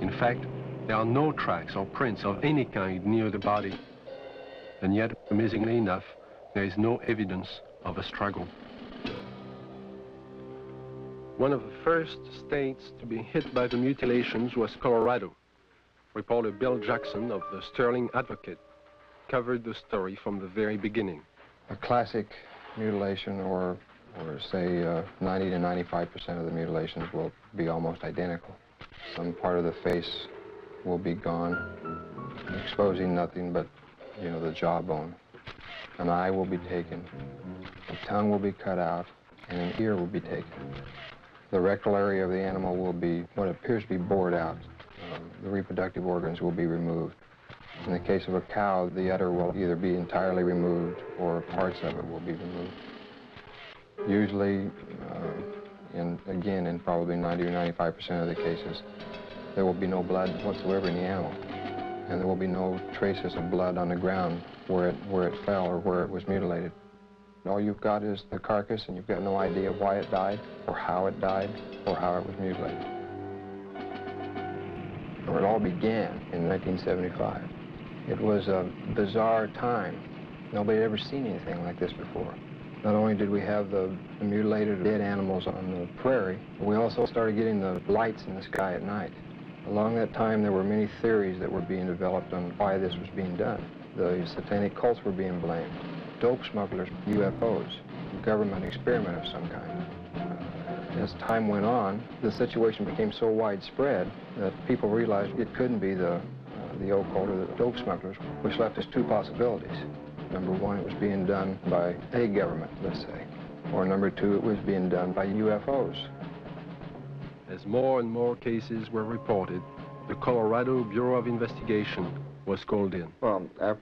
In fact, there are no tracks or prints of any kind near the body. And yet, amazingly enough, there is no evidence of a struggle. One of the first states to be hit by the mutilations was Colorado. Reporter Bill Jackson of the Sterling Advocate covered the story from the very beginning. A classic mutilation, or say 90 to 95% of the mutilations will be almost identical. Some part of the face will be gone, exposing nothing but, you know, the jawbone. An eye will be taken, a tongue will be cut out, and an ear will be taken. The rectal area of the animal will be what appears to be bored out. The reproductive organs will be removed. In the case of a cow, the udder will either be entirely removed or parts of it will be removed. Usually, in probably 90 or 95% of the cases, there will be no blood whatsoever in the animal. And there will be no traces of blood on the ground where it fell or where it was mutilated. All you've got is the carcass, and you've got no idea why it died, or how it died, or how it was mutilated. It all began in 1975. It was a bizarre time. Nobody had ever seen anything like this before. Not only did we have the mutilated dead animals on the prairie, but we also started getting the lights in the sky at night. Along that time, there were many theories that were being developed on why this was being done. The satanic cults were being blamed, dope smugglers, UFOs, a government experiment of some kind. As time went on, the situation became so widespread that people realized it couldn't be the occult or the dope smugglers, which left us two possibilities. Number one, it was being done by a government, let's say. Or number two, it was being done by UFOs. As more and more cases were reported, the Colorado Bureau of Investigation was called in. Well, our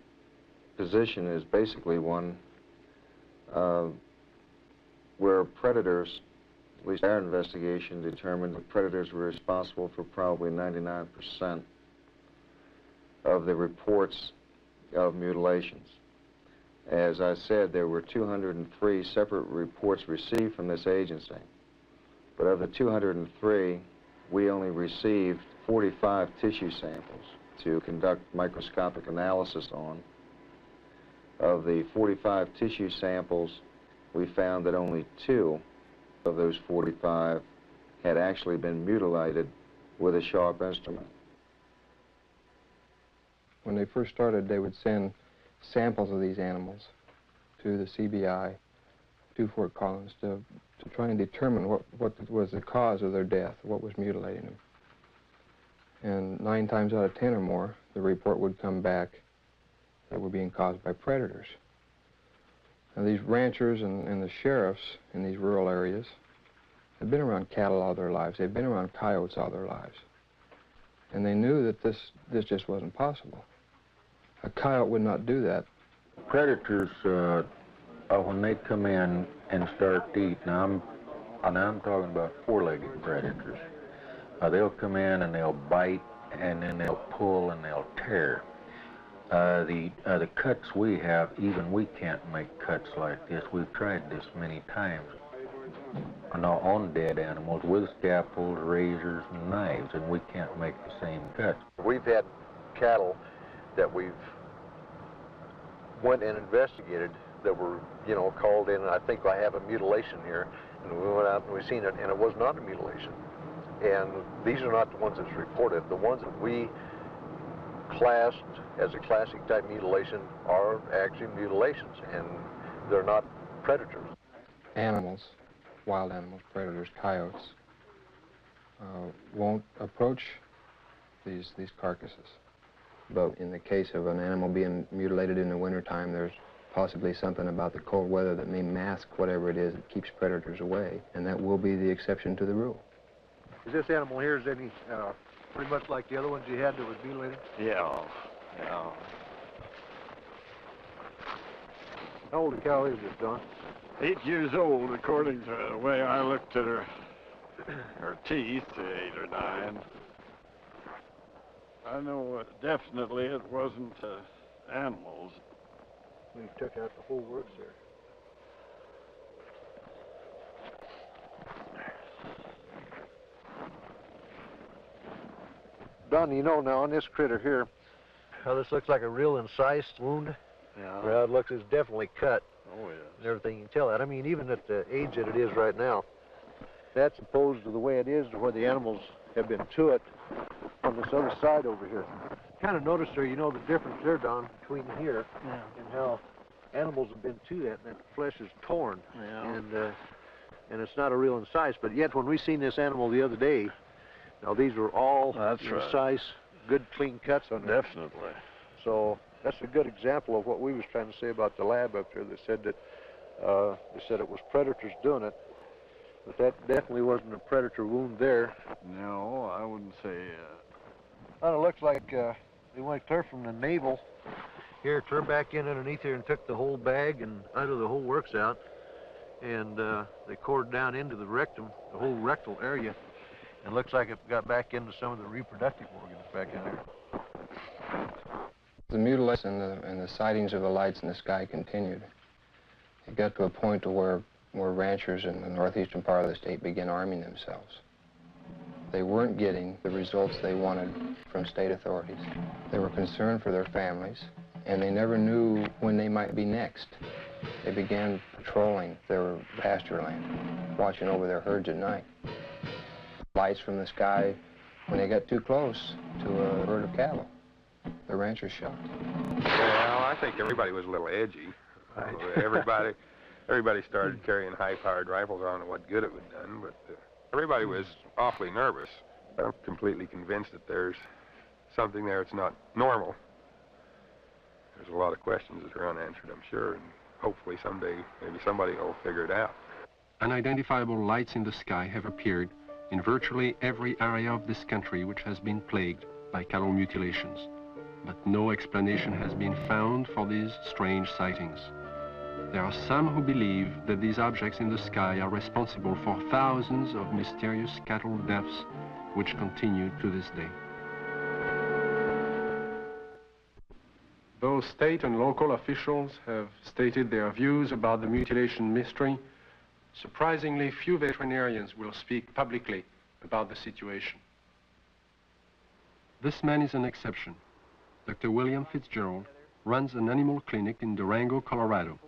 position is basically one where predators, at least our investigation determined that predators were responsible for probably 99% of the reports of mutilations. As I said, there were 203 separate reports received from this agency. But of the 203, we only received 45 tissue samples to conduct microscopic analysis on. Of the 45 tissue samples, we found that only 2 of those 45 had actually been mutilated with a sharp instrument. When they first started, they would send samples of these animals to the CBI, to Fort Collins, to try and determine what was the cause of their death, what was mutilating them. And 9 times out of 10 or more, the report would come back that were being caused by predators. Now, these ranchers and the sheriffs in these rural areas had been around cattle all their lives. They'd been around coyotes all their lives. And they knew that this just wasn't possible. A coyote would not do that. Predators, when they come in and start to eat, now I'm talking about 4-legged predators. They'll come in and they'll bite, and then they'll pull and they'll tear. The cuts we have, even we can't make cuts like this. We've tried this many times on dead animals with scalpels, razors, and knives, and we can't make the same cuts. We've had cattle that we've went and investigated that were, you know, called in, and I think I have a mutilation here, and we went out and we seen it, and it was not a mutilation. And these are not the ones that's reported. The ones that we classed as a classic type mutilation are actually mutilations, and they're not predators. Animals, wild animals, predators, coyotes, won't approach these carcasses. But in the case of an animal being mutilated in the wintertime, there's possibly something about the cold weather that may mask whatever it is that keeps predators away, and that will be the exception to the rule. Is this animal here, is any pretty much like the other ones you had that was mutilated? Yeah. How old a cow is this, Don? 8 years old, according to the way I looked at her teeth, 8 or 9. I know definitely it wasn't animals. We took out the whole works there. Don, you know now on this critter here, how this looks like a real incised wound? Yeah. Well, it looks, it's definitely cut. Oh, yes. And everything, you can tell that. I mean, even at the age that it is right now, that's opposed to the way it is to where the animals have been to it on this other side over here. Kind of noticed there, you know, the difference there, Don, between here and how animals have been to that, and that flesh is torn. Yeah. And it's not a real incise, but yet when we seen this animal the other day, now these were all incise, good clean cuts on there. Definitely. So that's a good example of what we was trying to say about the lab up there. They said that it was predators doing it, but that definitely wasn't a predator wound there. No, I wouldn't say. Well, it looks like they went clear from the navel here, turned back in underneath here and took the whole bag and out of the whole works out, and they cored down into the rectum, the whole rectal area, and looks like it got back into some of the reproductive organs back in there. The mutilation and the sightings of the lights in the sky continued. It got to a point to where ranchers in the northeastern part of the state began arming themselves. They weren't getting the results they wanted from state authorities. They were concerned for their families, and they never knew when they might be next. They began patrolling their pasture land, watching over their herds at night. Lights from the sky, when they got too close to a herd of cattle, the ranchers shot. Well, I think everybody was a little edgy. Right. Everybody started carrying high-powered rifles. I don't know what good it would have done, but everybody was awfully nervous. I'm completely convinced that there's something there that's not normal. There's a lot of questions that are unanswered, I'm sure, and hopefully someday maybe somebody will figure it out. Unidentifiable lights in the sky have appeared in virtually every area of this country which has been plagued by cattle mutilations. But no explanation has been found for these strange sightings. There are some who believe that these objects in the sky are responsible for thousands of mysterious cattle deaths which continue to this day. Though state and local officials have stated their views about the mutilation mystery, surprisingly few veterinarians will speak publicly about the situation. This man is an exception. Dr. William Fitzgerald runs an animal clinic in Durango, Colorado.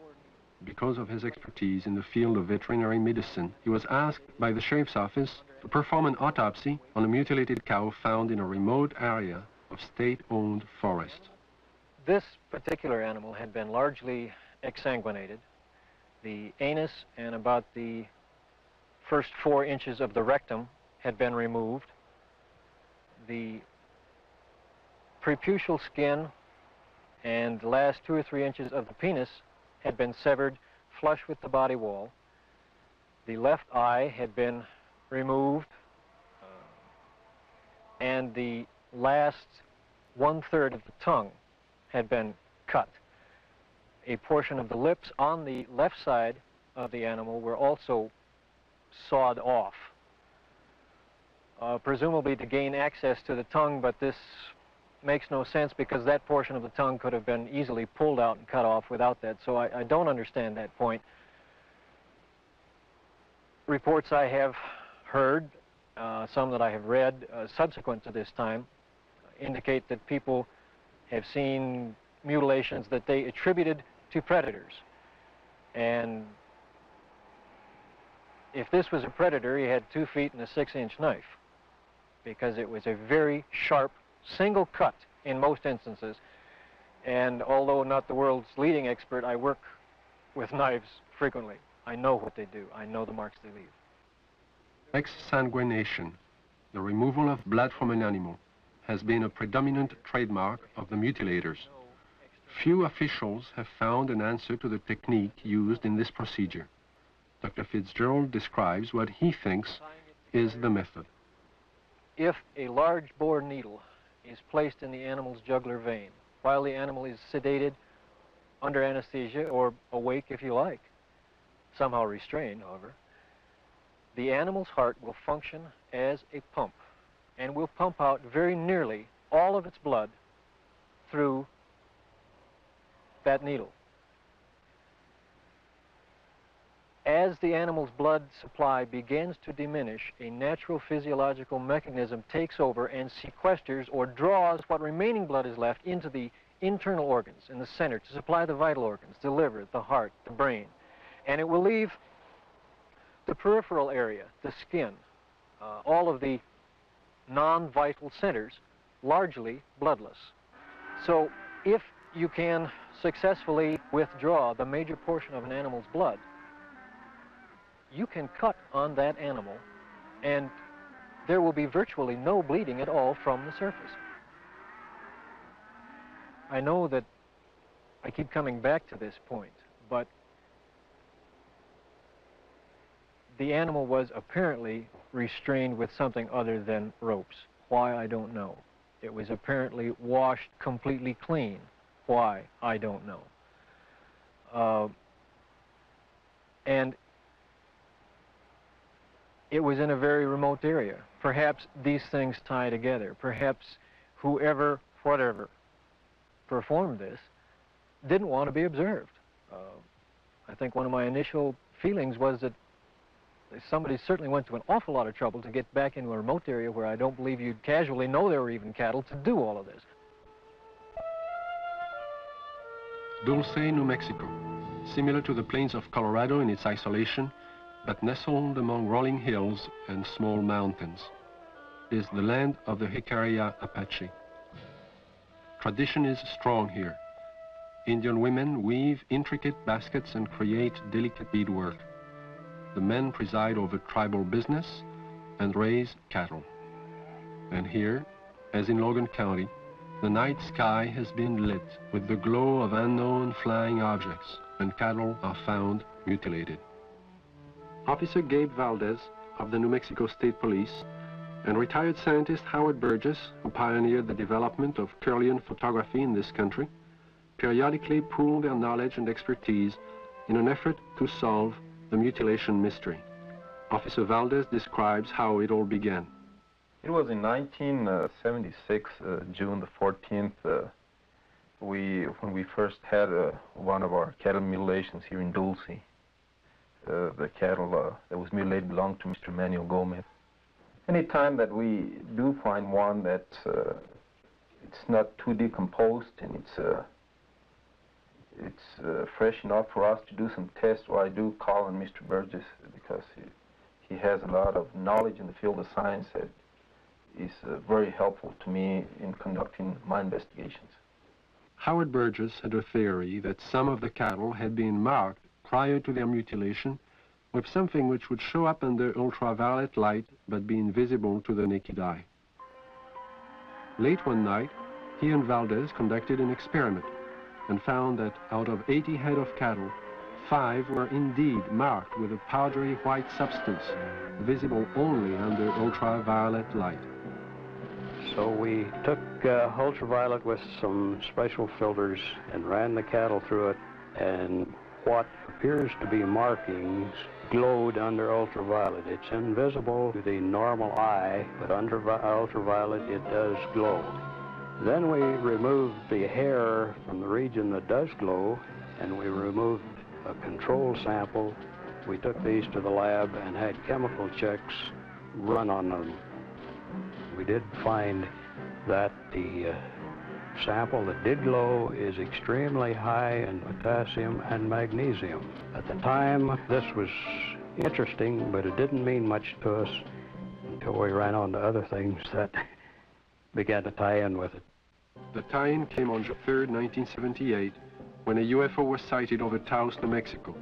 Because of his expertise in the field of veterinary medicine, he was asked by the sheriff's office to perform an autopsy on a mutilated cow found in a remote area of state-owned forest. This particular animal had been largely exsanguinated. The anus and about the first 4 inches of the rectum had been removed. The preputial skin and the last 2 or 3 inches of the penis had been severed flush with the body wall. The left eye had been removed, and the last 1/3 of the tongue had been cut. A portion of the lips on the left side of the animal were also sawed off, presumably to gain access to the tongue, but this makes no sense because that portion of the tongue could have been easily pulled out and cut off without that, so I don't understand that point. Reports I have heard, some that I have read subsequent to this time, indicate that people have seen mutilations that they attributed to predators. And if this was a predator, he had 2 feet and a 6-inch knife, because it was a very sharp single cut in most instances. And although not the world's leading expert, I work with knives frequently. I know what they do. I know the marks they leave. Exsanguination, the removal of blood from an animal, has been a predominant trademark of the mutilators. Few officials have found an answer to the technique used in this procedure. Dr. Fitzgerald describes what he thinks is the method. If a large bore needle is placed in the animal's jugular vein while the animal is sedated, under anesthesia, or awake if you like, somehow restrained, however, the animal's heart will function as a pump and will pump out very nearly all of its blood through that needle. As the animal's blood supply begins to diminish, a natural physiological mechanism takes over and sequesters or draws what remaining blood is left into the internal organs in the center to supply the vital organs, the liver, the heart, the brain. And it will leave the peripheral area, the skin, all of the non-vital centers, largely bloodless. So if you can successfully withdraw the major portion of an animal's blood, you can cut on that animal and there will be virtually no bleeding at all from the surface. I know that I keep coming back to this point, but the animal was apparently restrained with something other than ropes. Why, I don't know. It was apparently washed completely clean. Why, I don't know. And it was in a very remote area. Perhaps these things tie together. Perhaps whoever, whatever, performed this didn't want to be observed. I think one of my initial feelings was that somebody certainly went to an awful lot of trouble to get back into a remote area where I don't believe you'd casually know there were even cattle to do all of this. Dulce, New Mexico, similar to the plains of Colorado in its isolation, but nestled among rolling hills and small mountains, is the land of the Jicarilla Apache. Tradition is strong here. Indian women weave intricate baskets and create delicate beadwork. The men preside over tribal business and raise cattle. And here, as in Logan County, the night sky has been lit with the glow of unknown flying objects, and cattle are found mutilated. Officer Gabe Valdez of the New Mexico State Police and retired scientist Howard Burgess, who pioneered the development of Kirlian photography in this country, periodically pool their knowledge and expertise in an effort to solve the mutilation mystery. Officer Valdez describes how it all began. It was in 1976, June the 14th, when we first had one of our cattle mutilations here in Dulce. The cattle that was mutilated belonged to Mr. Manuel Gomez. Any time that we do find one that it's not too decomposed and it's fresh enough for us to do some tests, or I do call on Mr. Burgess because he has a lot of knowledge in the field of science that is very helpful to me in conducting my investigations. Howard Burgess had a theory that some of the cattle had been marked prior to their mutilation with something which would show up under ultraviolet light but be invisible to the naked eye. Late one night, he and Valdez conducted an experiment and found that out of 80 head of cattle, 5 were indeed marked with a powdery white substance, visible only under ultraviolet light. So we took ultraviolet with some special filters and ran the cattle through it, and what appears to be markings glowed under ultraviolet. It's invisible to the normal eye, but under ultraviolet it does glow. Then we removed the hair from the region that does glow, and we removed a control sample. We took these to the lab and had chemical checks run on them. We did find that the sample that did glow is extremely high in potassium and magnesium. At the time, this was interesting, but it didn't mean much to us until we ran on to other things that began to tie in with it. The tie-in came on June 3rd, 1978, when a UFO was sighted over Taos, New Mexico.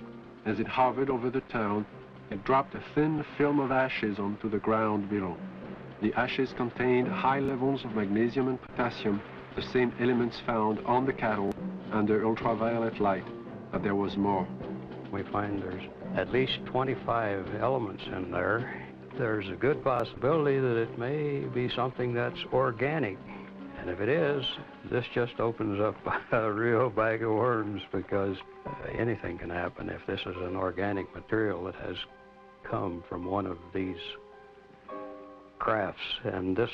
As it hovered over the town, it dropped a thin film of ashes onto the ground below. The ashes contained high levels of magnesium and potassium, the same elements found on the cattle under ultraviolet light, but there was more. We find there's at least 25 elements in there. There's a good possibility that it may be something that's organic. And if it is, this just opens up a real bag of worms, because anything can happen if this is an organic material that has come from one of these crafts. And this,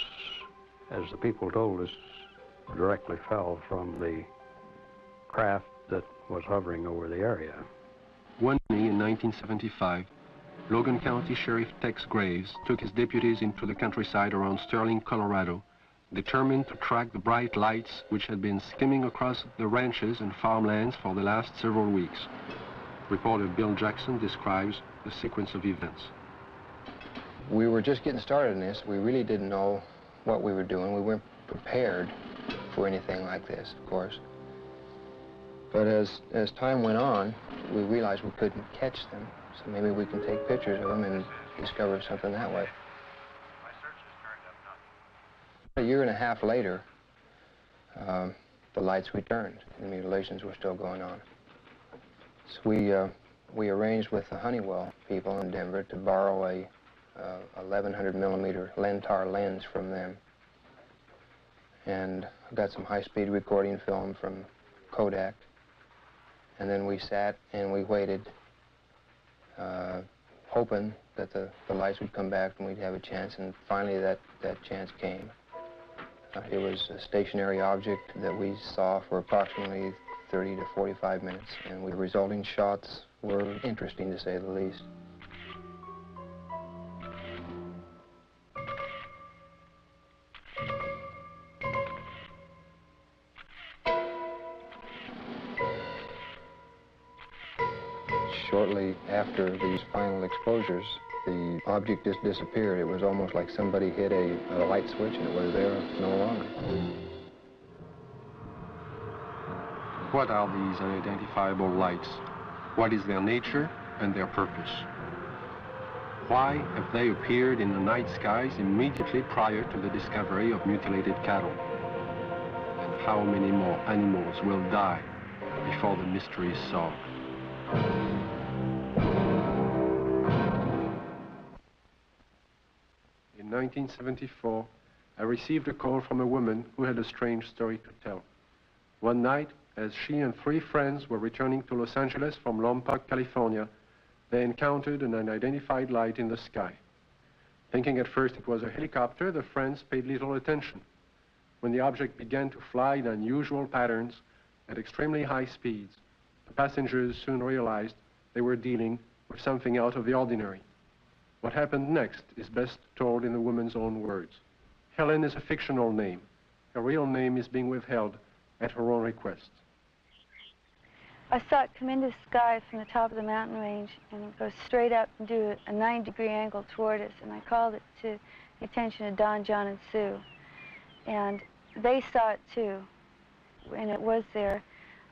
as the people told us, directly fell from the craft that was hovering over the area. One day in 1975, Logan County Sheriff Tex Graves took his deputies into the countryside around Sterling, Colorado, determined to track the bright lights which had been skimming across the ranches and farmlands for the last several weeks. Reporter Bill Jackson describes the sequence of events. We were just getting started in this. We really didn't know what we were doing. We weren't prepared for anything like this, of course. But as time went on, we realized we couldn't catch them, so maybe we can take pictures of them and discover something that way. A year and a half later, the lights returned. The mutilations were still going on. So we arranged with the Honeywell people in Denver to borrow a 1100 millimeter Lentar lens from them, and got some high-speed recording film from Kodak. And then we sat and we waited, hoping that the lights would come back and we'd have a chance, and finally that chance came. It was a stationary object that we saw for approximately 30 to 45 minutes, and the resulting shots were interesting, to say the least. Shortly after these final exposures, the object just disappeared. It was almost like somebody hit a light switch and it was there no longer. What are these unidentifiable lights? What is their nature and their purpose? Why have they appeared in the night skies immediately prior to the discovery of mutilated cattle? And how many more animals will die before the mystery is solved? In 1974, I received a call from a woman who had a strange story to tell. One night, as she and 3 friends were returning to Los Angeles from Lompoc, California, they encountered an unidentified light in the sky. Thinking at first it was a helicopter, the friends paid little attention. When the object began to fly in unusual patterns at extremely high speeds, the passengers soon realized they were dealing with something out of the ordinary. What happened next is best told in the woman's own words. Helen is a fictional name. Her real name is being withheld at her own request. I saw it come into the sky from the top of the mountain range and go straight up and do a 90-degree angle toward us, and I called it to the attention of Don, John, and Sue. And they saw it too. and it was there.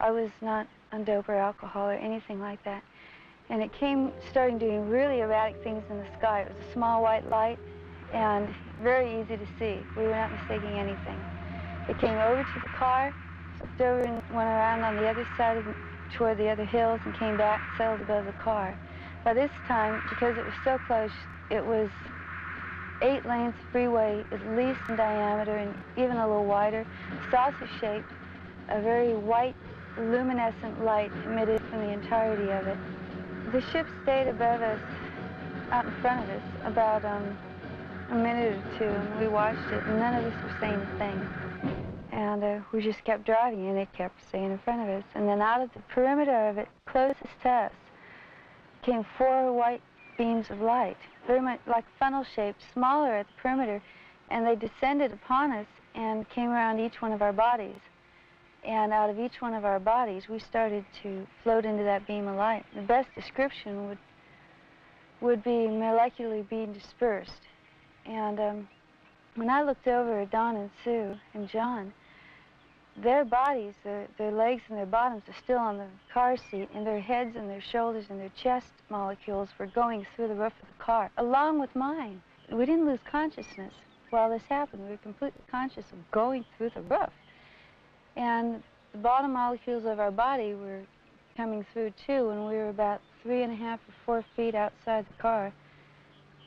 I was not on dope or alcohol or anything like that. And it started doing really erratic things in the sky. It was a small white light and very easy to see. We were not mistaking anything. It came over to the car, flipped over and went around on the other side toward the other hills and came back, settled above the car. By this time, because it was so close, it was 8 lanes of freeway, at least in diameter and even a little wider, saucer-shaped, a very white, luminescent light emitted from the entirety of it. The ship stayed above us, out in front of us, about a minute or two, and we watched it, and none of us were saying a thing. And we just kept driving, and it kept staying in front of us. And then out of the perimeter of it, closest to us, came 4 white beams of light, very much like funnel shaped, smaller at the perimeter, and they descended upon us and came around each one of our bodies. And out of each one of our bodies, we started to float into that beam of light. The best description would be molecularly being dispersed. And when I looked over at Don and Sue and John, their bodies, their legs and their bottoms are still on the car seat, and their heads and their shoulders and their chest molecules were going through the roof of the car, along with mine. We didn't lose consciousness while this happened. We were completely conscious of going through the roof. And the bottom molecules of our body were coming through too, and we were about 3.5 or 4 feet outside the car,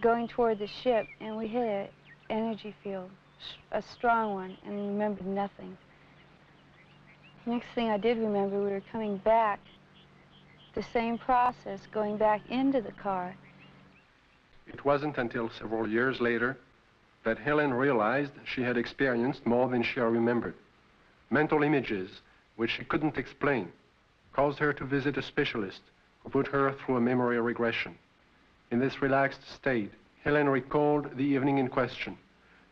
going toward the ship, and we hit an energy field, a strong one, and remembered nothing. Next thing I did remember, we were coming back, the same process, going back into the car. It wasn't until several years later that Helen realized she had experienced more than she remembered. Mental images, which she couldn't explain, caused her to visit a specialist who put her through a memory regression. In this relaxed state, Helen recalled the evening in question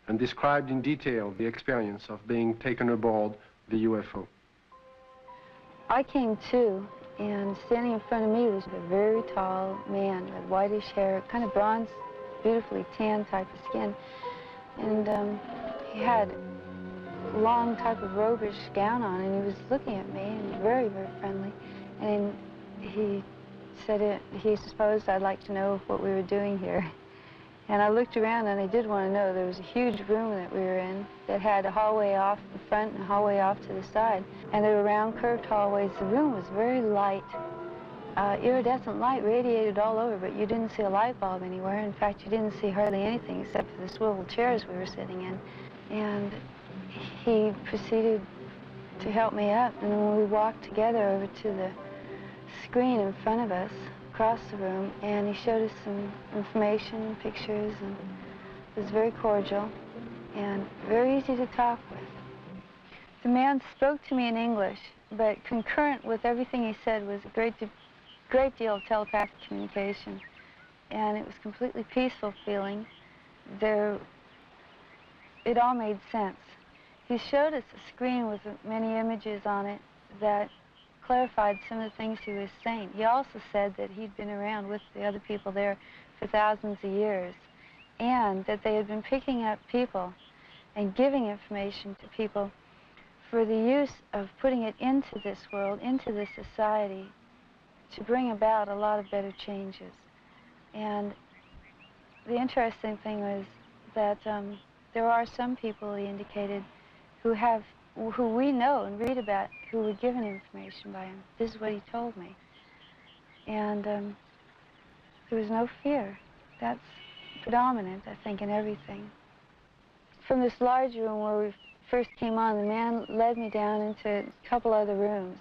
and described in detail the experience of being taken aboard the UFO. I came to, and standing in front of me was a very tall man with whitish hair, kind of bronze, beautifully tan type of skin. And he had a long type of robish gown on, and he was looking at me, and very, very friendly. And he said he supposed I'd like to know what we were doing here. And I looked around, and I did want to know. There was a huge room that we were in that had a hallway off the front and a hallway off to the side. And they were round, curved hallways. The room was very light. Iridescent light radiated all over, but you didn't see a light bulb anywhere. In fact, you didn't see hardly anything except for the swivel chairs we were sitting in. And he proceeded to help me up, and then we walked together over to the screen in front of us, across the room, and he showed us some information, pictures, and it was very cordial and very easy to talk with. The man spoke to me in English, but concurrent with everything he said was a great deal of telepathic communication, and it was completely peaceful feeling. It all made sense. He showed us a screen with many images on it that clarified some of the things he was saying. He also said that he'd been around with the other people there for thousands of years, and that they had been picking up people and giving information to people for the use of putting it into this world, into this society, to bring about a lot of better changes. And the interesting thing was that there are some people, he indicated, who we know and read about, who were given information by him. This is what he told me. And there was no fear. That's predominant, I think, in everything. From this large room where we first came on, the man led me down into a couple other rooms.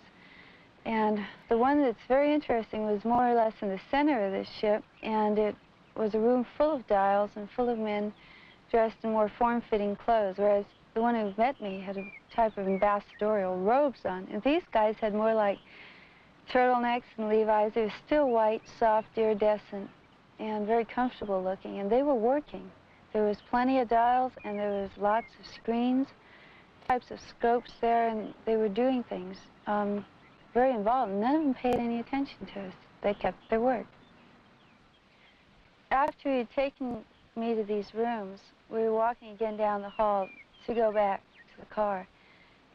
And the one that's very interesting was more or less in the center of this ship, and it was a room full of dials and full of men dressed in more form-fitting clothes, whereas the one who met me had a type of ambassadorial robes on. And these guys had more like turtlenecks and Levi's. They were still white, soft, iridescent, and very comfortable looking. And they were working. There was plenty of dials, and there was lots of screens, types of scopes there, and they were doing things very involved. None of them paid any attention to us. They kept their work. After he had taken me to these rooms, we were walking again down the hall to go back to the car.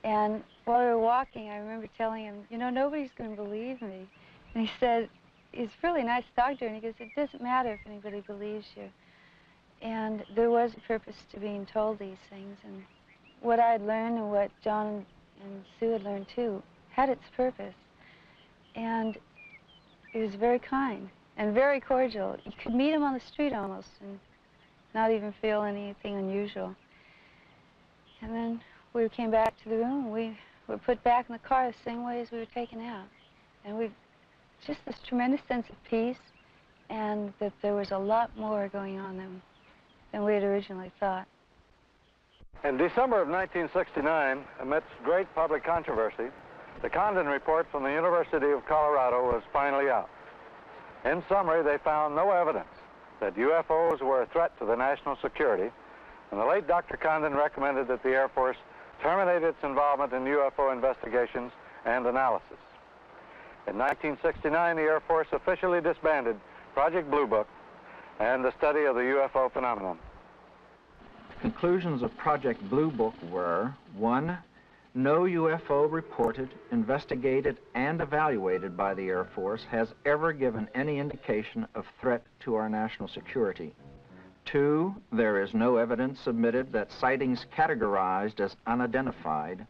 And while we were walking, I remember telling him, you know, nobody's going to believe me. And he said, he's a really nice doctor, and he goes, it doesn't matter if anybody believes you. And there was a purpose to being told these things, and what I had learned and what John and Sue had learned too had its purpose. And he was very kind and very cordial. You could meet him on the street almost and not even feel anything unusual. And then we came back to the room, and we were put back in the car the same way as we were taken out. And we just this tremendous sense of peace, and that there was a lot more going on than we had originally thought. In December of 1969, amidst great public controversy, the Condon report from the University of Colorado was finally out. In summary, they found no evidence that UFOs were a threat to the national security, and the late Dr. Condon recommended that the Air Force terminate its involvement in UFO investigations and analysis. In 1969, the Air Force officially disbanded Project Blue Book and the study of the UFO phenomenon. Conclusions of Project Blue Book were: 1, no UFO reported, investigated, and evaluated by the Air Force has ever given any indication of threat to our national security. 2, there is no evidence submitted that sightings categorized as unidentified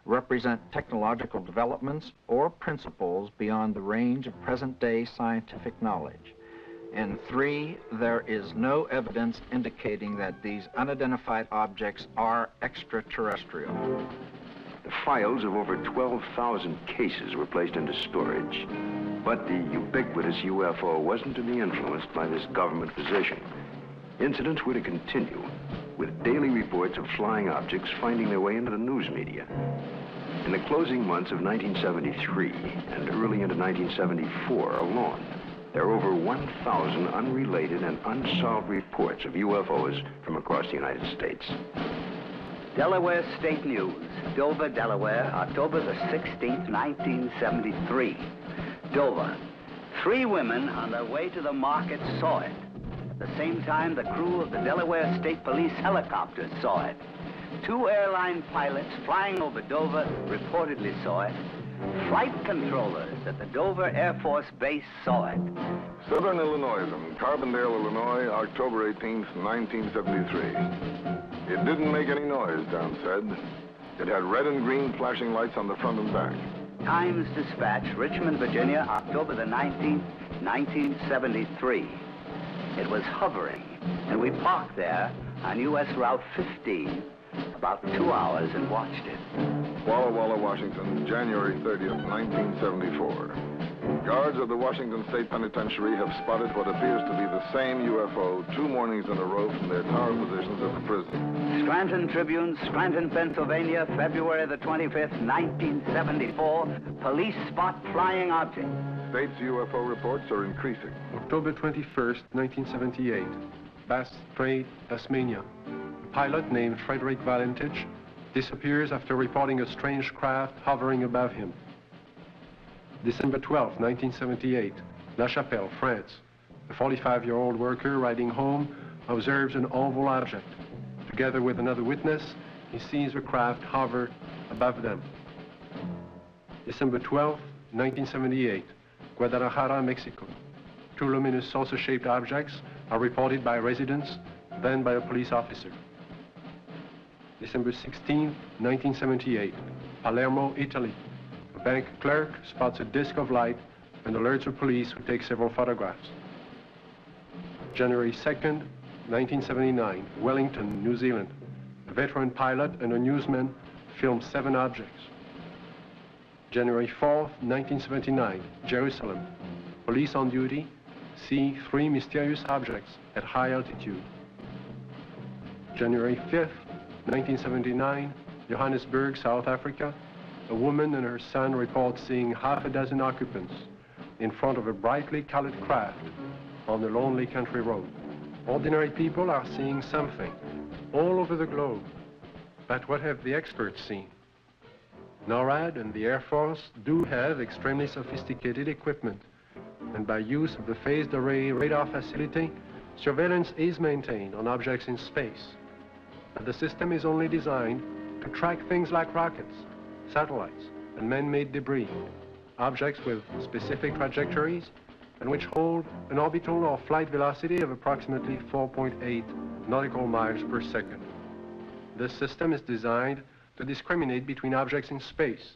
represent technological developments or principles beyond the range of present-day scientific knowledge. And 3, there is no evidence indicating that these unidentified objects are extraterrestrial. The files of over 12,000 cases were placed into storage. But the ubiquitous UFO wasn't to be influenced by this government position. Incidents were to continue, with daily reports of flying objects finding their way into the news media. In the closing months of 1973 and early into 1974 alone, there are over 1,000 unrelated and unsolved reports of UFOs from across the United States. Delaware State News, Dover, Delaware, October the 16th, 1973. Dover. 3 women on their way to the market saw it. At the same time, the crew of the Delaware State Police helicopter saw it. 2 airline pilots flying over Dover reportedly saw it. Flight controllers at the Dover Air Force Base saw it. Southern Illinois from Carbondale, Illinois, October 18th, 1973. It didn't make any noise, Don said. It had red and green flashing lights on the front and back. Times Dispatch, Richmond, Virginia, October the 19th, 1973. It was hovering, and we parked there on U.S. Route 15 about 2 hours and watched it. Walla Walla, Washington, January 30th, 1974. Guards of the Washington State Penitentiary have spotted what appears to be the same UFO 2 mornings in a row from their tower positions at the prison. Scranton Tribune, Scranton, Pennsylvania, February the 25th, 1974. Police spot flying object. State's UFO reports are increasing. October 21st, 1978. Bass Strait, Tasmania. A pilot named Frederick Valentich disappears after reporting a strange craft hovering above him. December 12, 1978, La Chapelle, France. A 45-year-old worker riding home observes an oval object. Together with another witness, he sees a craft hover above them. December 12, 1978, Guadalajara, Mexico. 2 luminous saucer-shaped objects are reported by residents, then by a police officer. December 16, 1978, Palermo, Italy. A bank clerk spots a disc of light and alerts the police, who take several photographs. January 2nd, 1979, Wellington, New Zealand. A veteran pilot and a newsman film 7 objects. January 4th, 1979, Jerusalem. Police on duty see 3 mysterious objects at high altitude. January 5th, 1979, Johannesburg, South Africa. A woman and her son report seeing half a dozen occupants in front of a brightly colored craft on a lonely country road. Ordinary people are seeing something all over the globe. But what have the experts seen? NORAD and the Air Force do have extremely sophisticated equipment, and by use of the phased array radar facility, surveillance is maintained on objects in space. But the system is only designed to track things like rockets, satellites, and man-made debris, objects with specific trajectories and which hold an orbital or flight velocity of approximately 4.8 nautical miles per second. This system is designed to discriminate between objects in space.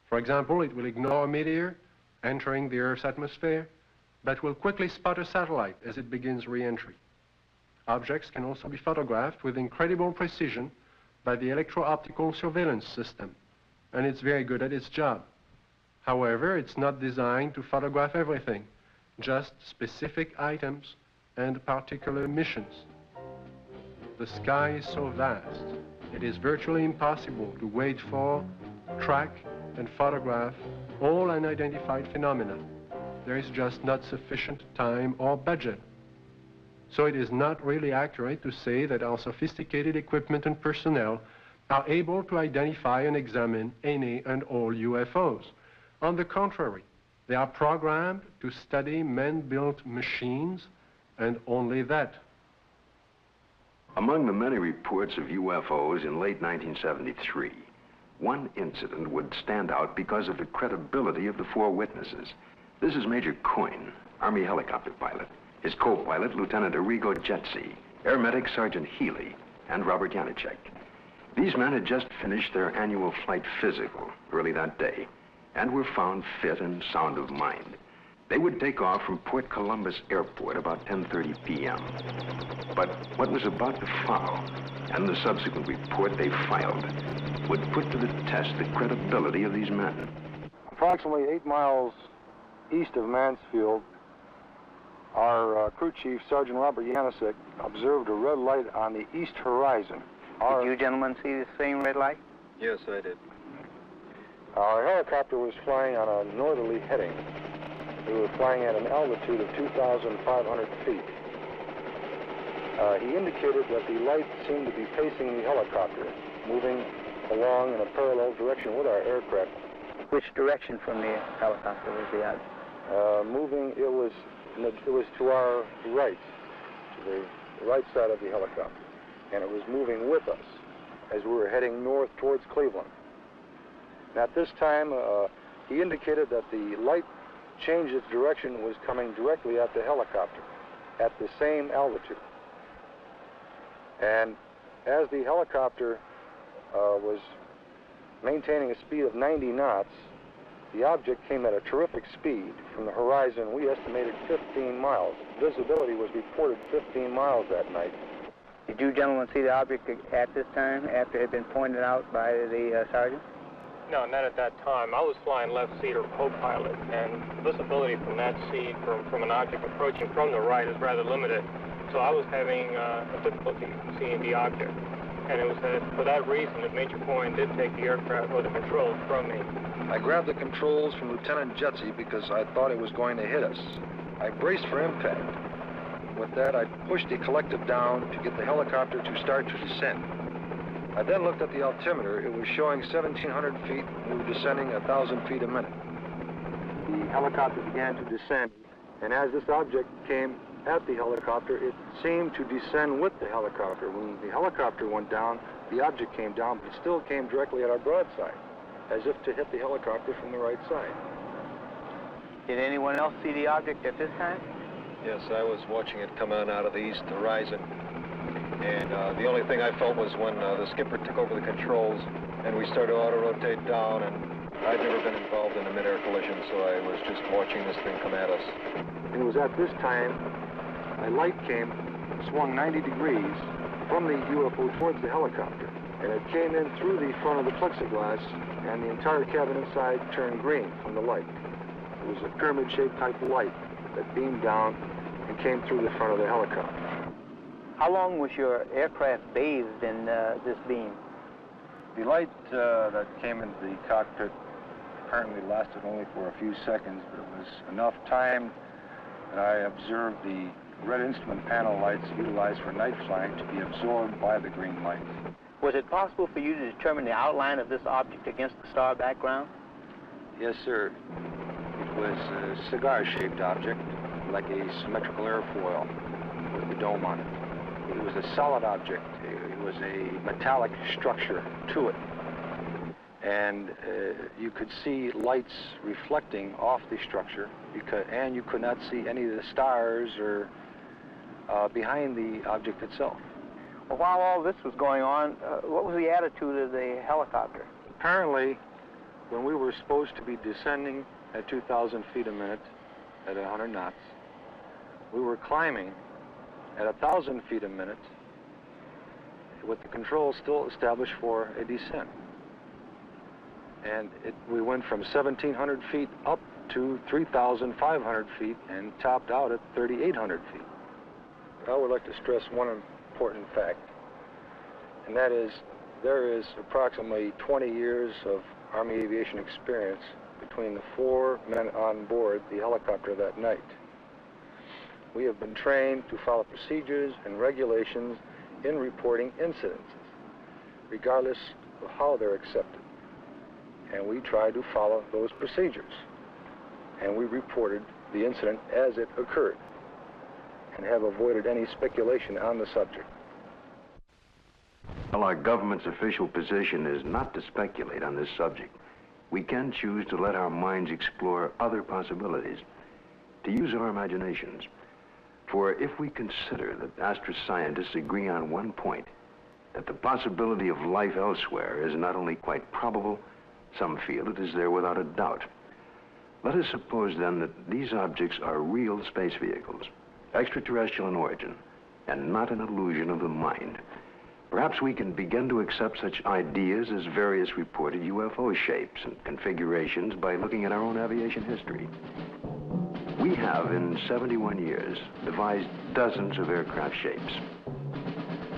For example, it will ignore a meteor entering the Earth's atmosphere, but will quickly spot a satellite as it begins re-entry. Objects can also be photographed with incredible precision by the electro-optical surveillance system, and it's very good at its job. However, it's not designed to photograph everything, just specific items and particular missions. The sky is so vast, it is virtually impossible to wait for, track, and photograph all unidentified phenomena. There is just not sufficient time or budget. So it is not really accurate to say that our sophisticated equipment and personnel are able to identify and examine any and all UFOs. On the contrary, they are programmed to study man-built machines, and only that. Among the many reports of UFOs in late 1973, one incident would stand out because of the credibility of the four witnesses. This is Major Coyne, Army helicopter pilot, his co-pilot, Lieutenant Arrigo Jetsi, Air Medic Sergeant Healy, and Robert Janicek. These men had just finished their annual flight physical early that day and were found fit and sound of mind. They would take off from Port Columbus Airport about 10:30 p.m. But what was about to follow, and the subsequent report they filed, would put to the test the credibility of these men. Approximately 8 miles east of Mansfield, our crew chief, Sergeant Robert Janicek, observed a red light on the east horizon. Did you gentlemen see the same red light? Yes, I did. Our helicopter was flying on a northerly heading. We were flying at an altitude of 2,500 feet. He indicated that the light seemed to be pacing the helicopter, moving along in a parallel direction with our aircraft. Which direction from the helicopter was the at? Moving, it was to our right, to the right side of the helicopter, and it was moving with us as we were heading north towards Cleveland. And at this time, he indicated that the light changed its direction, was coming directly at the helicopter at the same altitude. And as the helicopter was maintaining a speed of 90 knots, the object came at a terrific speed from the horizon. We estimated 15 miles. Visibility was reported 15 miles that night. Did you gentlemen see the object at this time, after it had been pointed out by the sergeant? No, not at that time. I was flying left seat or co-pilot, and visibility from that seat from an object approaching from the right is rather limited. So I was having a difficulty seeing the object. And it was for that reason that Major Coyne did take the aircraft or the controls from me. I grabbed the controls from Lieutenant Jetsi because I thought it was going to hit us. I braced for impact. With that, I pushed the collective down to get the helicopter to start to descend. I then looked at the altimeter. It was showing 1,700 feet. We were descending 1,000 feet a minute. The helicopter began to descend, and as this object came at the helicopter, it seemed to descend with the helicopter. When the helicopter went down, the object came down, but it still came directly at our broadside, as if to hit the helicopter from the right side. Did anyone else see the object at this time? Yes, I was watching it come on out of the east horizon. And the only thing I felt was when the skipper took over the controls and we started to auto-rotate down, and I'd never been involved in a mid-air collision, so I was just watching this thing come at us. It was at this time a light came, swung 90 degrees from the UFO towards the helicopter, and it came in through the front of the plexiglass, and the entire cabin inside turned green from the light. It was a pyramid-shaped type of light that beamed down and came through the front of the helicopter. How long was your aircraft bathed in this beam? The light that came into the cockpit apparently lasted only for a few seconds, but it was enough time that I observed the red instrument panel lights utilized for night flying to be absorbed by the green lights. Was it possible for you to determine the outline of this object against the star background? Yes, sir. It was a cigar-shaped object, like a symmetrical airfoil with a dome on it. It was a solid object. It was a metallic structure to it. and you could see lights reflecting off the structure, and you could not see any of the stars or behind the object itself. Well, while all this was going on, what was the attitude of the helicopter? Apparently, when we were supposed to be descending at 2,000 feet a minute at 100 knots, we were climbing at 1,000 feet a minute with the controls still established for a descent. And we went from 1,700 feet up to 3,500 feet and topped out at 3,800 feet. I would like to stress one important fact, and that is there is approximately 20 years of Army aviation experience between the 4 men on board the helicopter that night. We have been trained to follow procedures and regulations in reporting incidences, regardless of how they're accepted. And we tried to follow those procedures. And we reported the incident as it occurred and have avoided any speculation on the subject. Well, our government's official position is not to speculate on this subject. We can choose to let our minds explore other possibilities, to use our imaginations. For if we consider that astroscientists agree on one point, that the possibility of life elsewhere is not only quite probable, some feel it is there without a doubt. Let us suppose then that these objects are real space vehicles, extraterrestrial in origin, and not an illusion of the mind. Perhaps we can begin to accept such ideas as various reported UFO shapes and configurations by looking at our own aviation history. We have, in 71 years, devised dozens of aircraft shapes,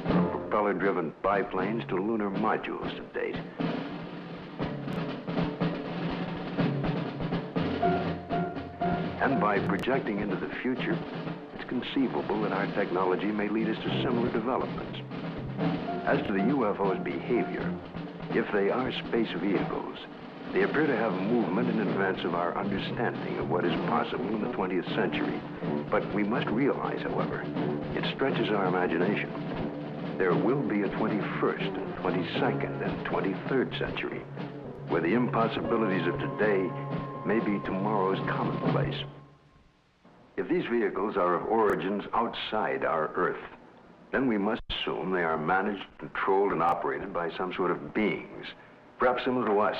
from propeller-driven biplanes to lunar modules to date. And by projecting into the future, it's conceivable that our technology may lead us to similar developments. As to the UFO's behavior, if they are space vehicles, they appear to have movement in advance of our understanding of what is possible in the 20th century. But we must realize, however, it stretches our imagination. There will be a 21st and 22nd and 23rd century, where the impossibilities of today may be tomorrow's commonplace. If these vehicles are of origins outside our Earth, then we must assume they are managed, controlled, and operated by some sort of beings, perhaps similar to us.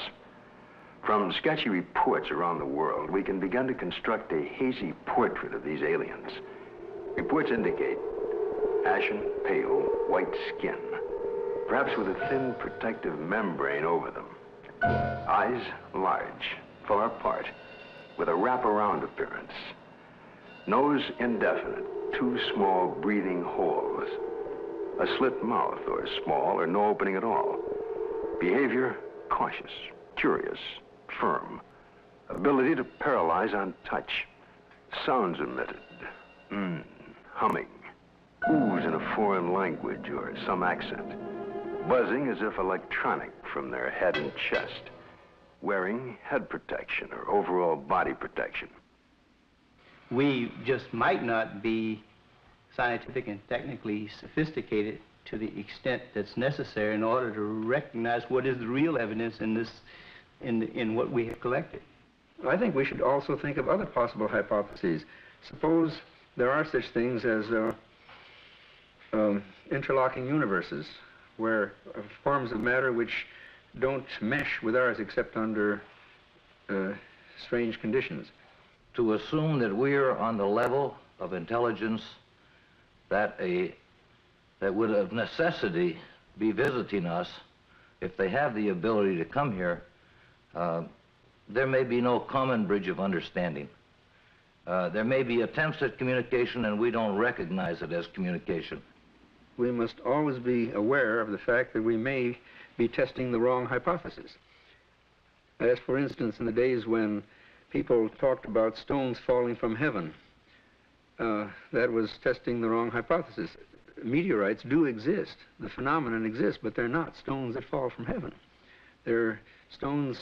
From sketchy reports around the world, we can begin to construct a hazy portrait of these aliens. Reports indicate ashen, pale, white skin, perhaps with a thin protective membrane over them. Eyes large, far apart, with a wraparound appearance. Nose indefinite, 2 small breathing holes. A slit mouth, or small or no opening at all. Behavior cautious, curious, firm. Ability to paralyze on touch. Sounds emitted. Humming. Oohs in a foreign language or some accent. Buzzing as if electronic from their head and chest. Wearing head protection or overall body protection. We just might not be scientific and technically sophisticated to the extent that's necessary in order to recognize what is the real evidence in what we have collected. I think we should also think of other possible hypotheses. Suppose there are such things as interlocking universes, where forms of matter which don't mesh with ours except under strange conditions. To assume that we're on the level of intelligence that would of necessity be visiting us, if they have the ability to come here, there may be no common bridge of understanding. There may be attempts at communication and we don't recognize it as communication. We must always be aware of the fact that we may be testing the wrong hypothesis. As for instance, in the days when people talked about stones falling from heaven, that was testing the wrong hypothesis. Meteorites do exist, the phenomenon exists, but they're not stones that fall from heaven. They're stones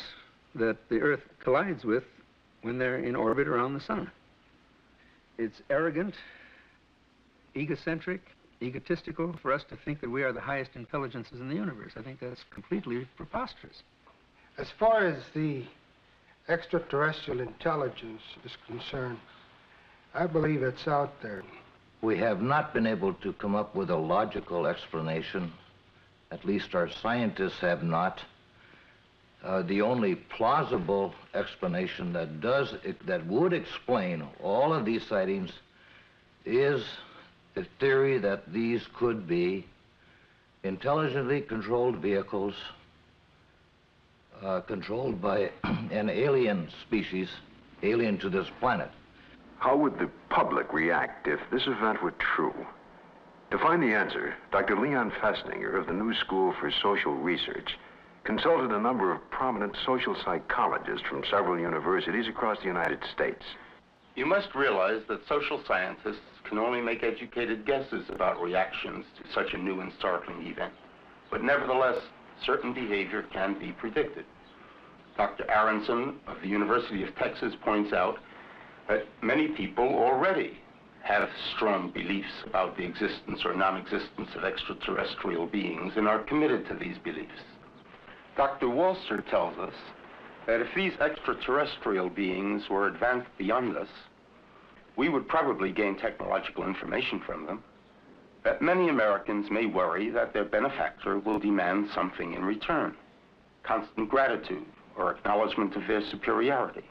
that the Earth collides with when they're in orbit around the sun. It's arrogant, egocentric, egotistical for us to think that we are the highest intelligences in the universe. I think that's completely preposterous. As far as the extraterrestrial intelligence is concerned, I believe it's out there. We have not been able to come up with a logical explanation. At least our scientists have not. The only plausible explanation that would explain all of these sightings is the theory that these could be intelligently controlled vehicles controlled by an alien species, alien to this planet. How would the public react if this event were true? To find the answer, Dr. Leon Festinger of the New School for Social Research consulted a number of prominent social psychologists from several universities across the United States. You must realize that social scientists can only make educated guesses about reactions to such a new and startling event. But nevertheless, certain behavior can be predicted. Dr. Aronson of the University of Texas points out that many people already have strong beliefs about the existence or non-existence of extraterrestrial beings and are committed to these beliefs. Dr. Walser tells us that if these extraterrestrial beings were advanced beyond us, we would probably gain technological information from them, that many Americans may worry that their benefactor will demand something in return, constant gratitude or acknowledgement of their superiority.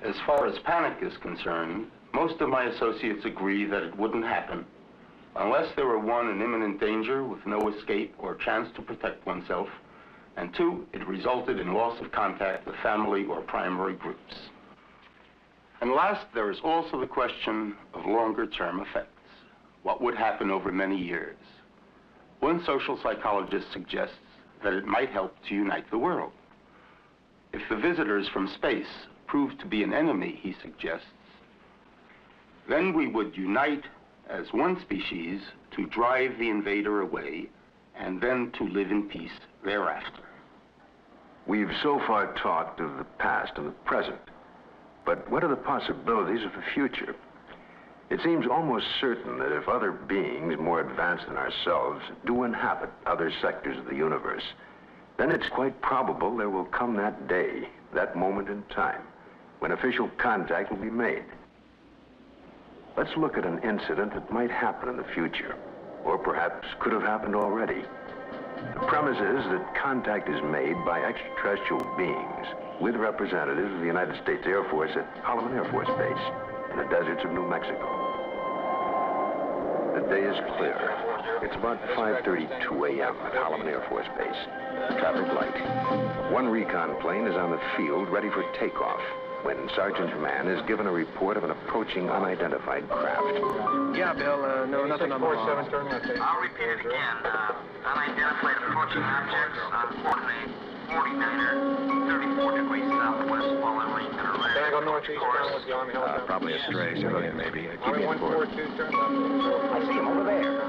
As far as panic is concerned, most of my associates agree that it wouldn't happen unless there were, one, an imminent danger with no escape or chance to protect oneself, and two, it resulted in loss of contact with family or primary groups. And last, there is also the question of longer-term effects. What would happen over many years? One social psychologist suggests that it might help to unite the world. If the visitors from space prove to be an enemy, he suggests, then we would unite as one species to drive the invader away and then to live in peace thereafter. We've so far talked of the past and the present, but what are the possibilities of the future? It seems almost certain that if other beings more advanced than ourselves do inhabit other sectors of the universe, then it's quite probable there will come that day, that moment in time, when official contact will be made. Let's look at an incident that might happen in the future, or perhaps could have happened already. The premise is that contact is made by extraterrestrial beings with representatives of the United States Air Force at Holloman Air Force Base in the deserts of New Mexico. The day is clear. It's about 5:32 a.m. at Holloman Air Force Base. Traffic light. One recon plane is on the field ready for takeoff when Sergeant Mann is given a report of an approaching unidentified craft. Yeah, Bill, no, nothing on the wall. I'll repeat it again. Unidentified approaching objects on coordinate 49er, 34 degrees southwest, following Lincoln Array. Can I go northeast down with the Army helicopter? Probably a stray civilian, maybe. Keep me informed. 142, turn I see him over there.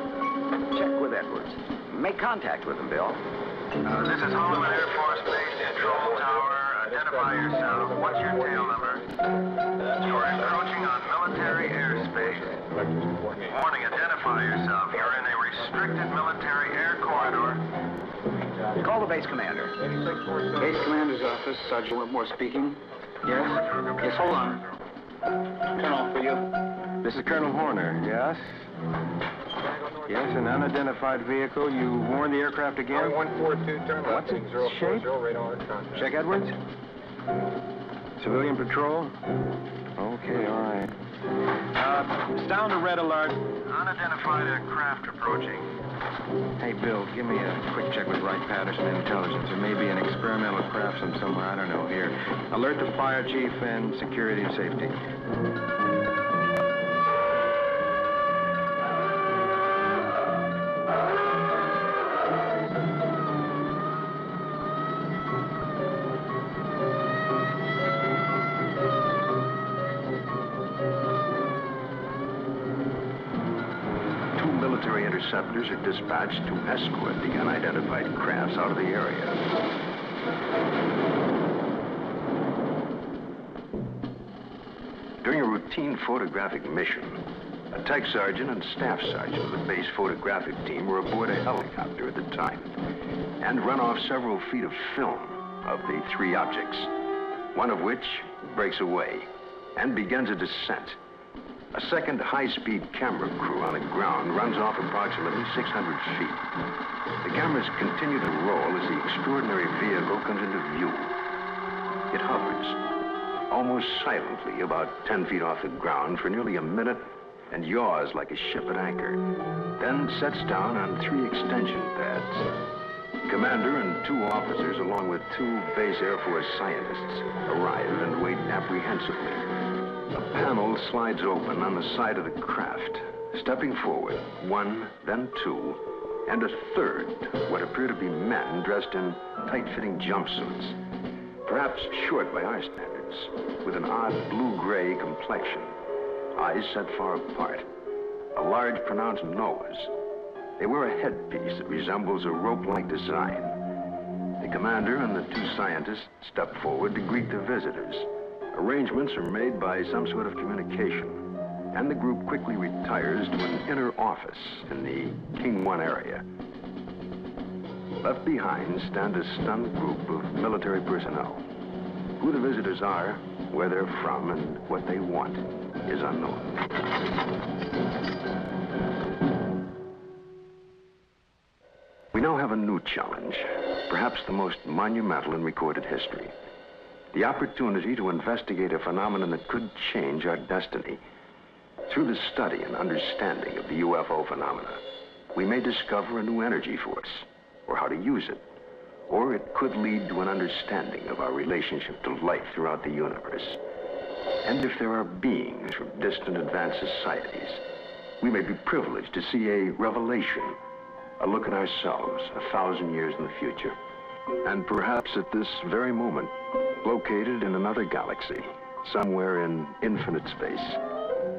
Check with Edwards. Make contact with him, Bill. This is Holloman Air Force Base, Control Tower. Identify yourself. What's your tail number? You're encroaching on military airspace. Warning, identify yourself. You're in a restricted military air corridor. Call the base commander. Base commander's office, Sergeant Whitmore speaking. Yes? Yes, hold on. Colonel, for you. This is Colonel Horner, yes? Yes, an unidentified vehicle. You warned the aircraft again? 142, turn left. What's its shape? Check Edwards. Civilian patrol? Okay, all right. It's down to red alert. Unidentified aircraft approaching. Hey, Bill, give me a quick check with Wright Patterson Intelligence. There may be an experimental craft from somewhere, I don't know, here. Alert the fire chief and security and safety. Interceptors are dispatched to escort the unidentified crafts out of the area. During a routine photographic mission, a tech sergeant and staff sergeant of the base photographic team were aboard a helicopter at the time and run off several feet of film of the three objects, one of which breaks away and begins a descent. A second high-speed camera crew on the ground runs off approximately 600 feet. The cameras continue to roll as the extraordinary vehicle comes into view. It hovers, almost silently, about 10 feet off the ground for nearly a minute and yaws like a ship at anchor, then sets down on 3 extension pads. The commander and 2 officers, along with 2 base Air Force scientists, arrive and wait apprehensively. A panel slides open on the side of the craft. Stepping forward, 1, then 2, and a third, what appear to be men dressed in tight-fitting jumpsuits, perhaps short by our standards, with an odd blue-gray complexion, eyes set far apart, a large pronounced nose. They wear a headpiece that resembles a rope-like design. The commander and the 2 scientists step forward to greet the visitors. Arrangements are made by some sort of communication, and the group quickly retires to an inner office in the King 1 area. Left behind stand a stunned group of military personnel. Who the visitors are, where they're from, and what they want is unknown. We now have a new challenge, perhaps the most monumental in recorded history. The opportunity to investigate a phenomenon that could change our destiny. Through the study and understanding of the UFO phenomena, we may discover a new energy force, or how to use it. Or it could lead to an understanding of our relationship to life throughout the universe. And if there are beings from distant advanced societies, we may be privileged to see a revelation, a look at ourselves 1,000 years in the future. And perhaps at this very moment, located in another galaxy, somewhere in infinite space,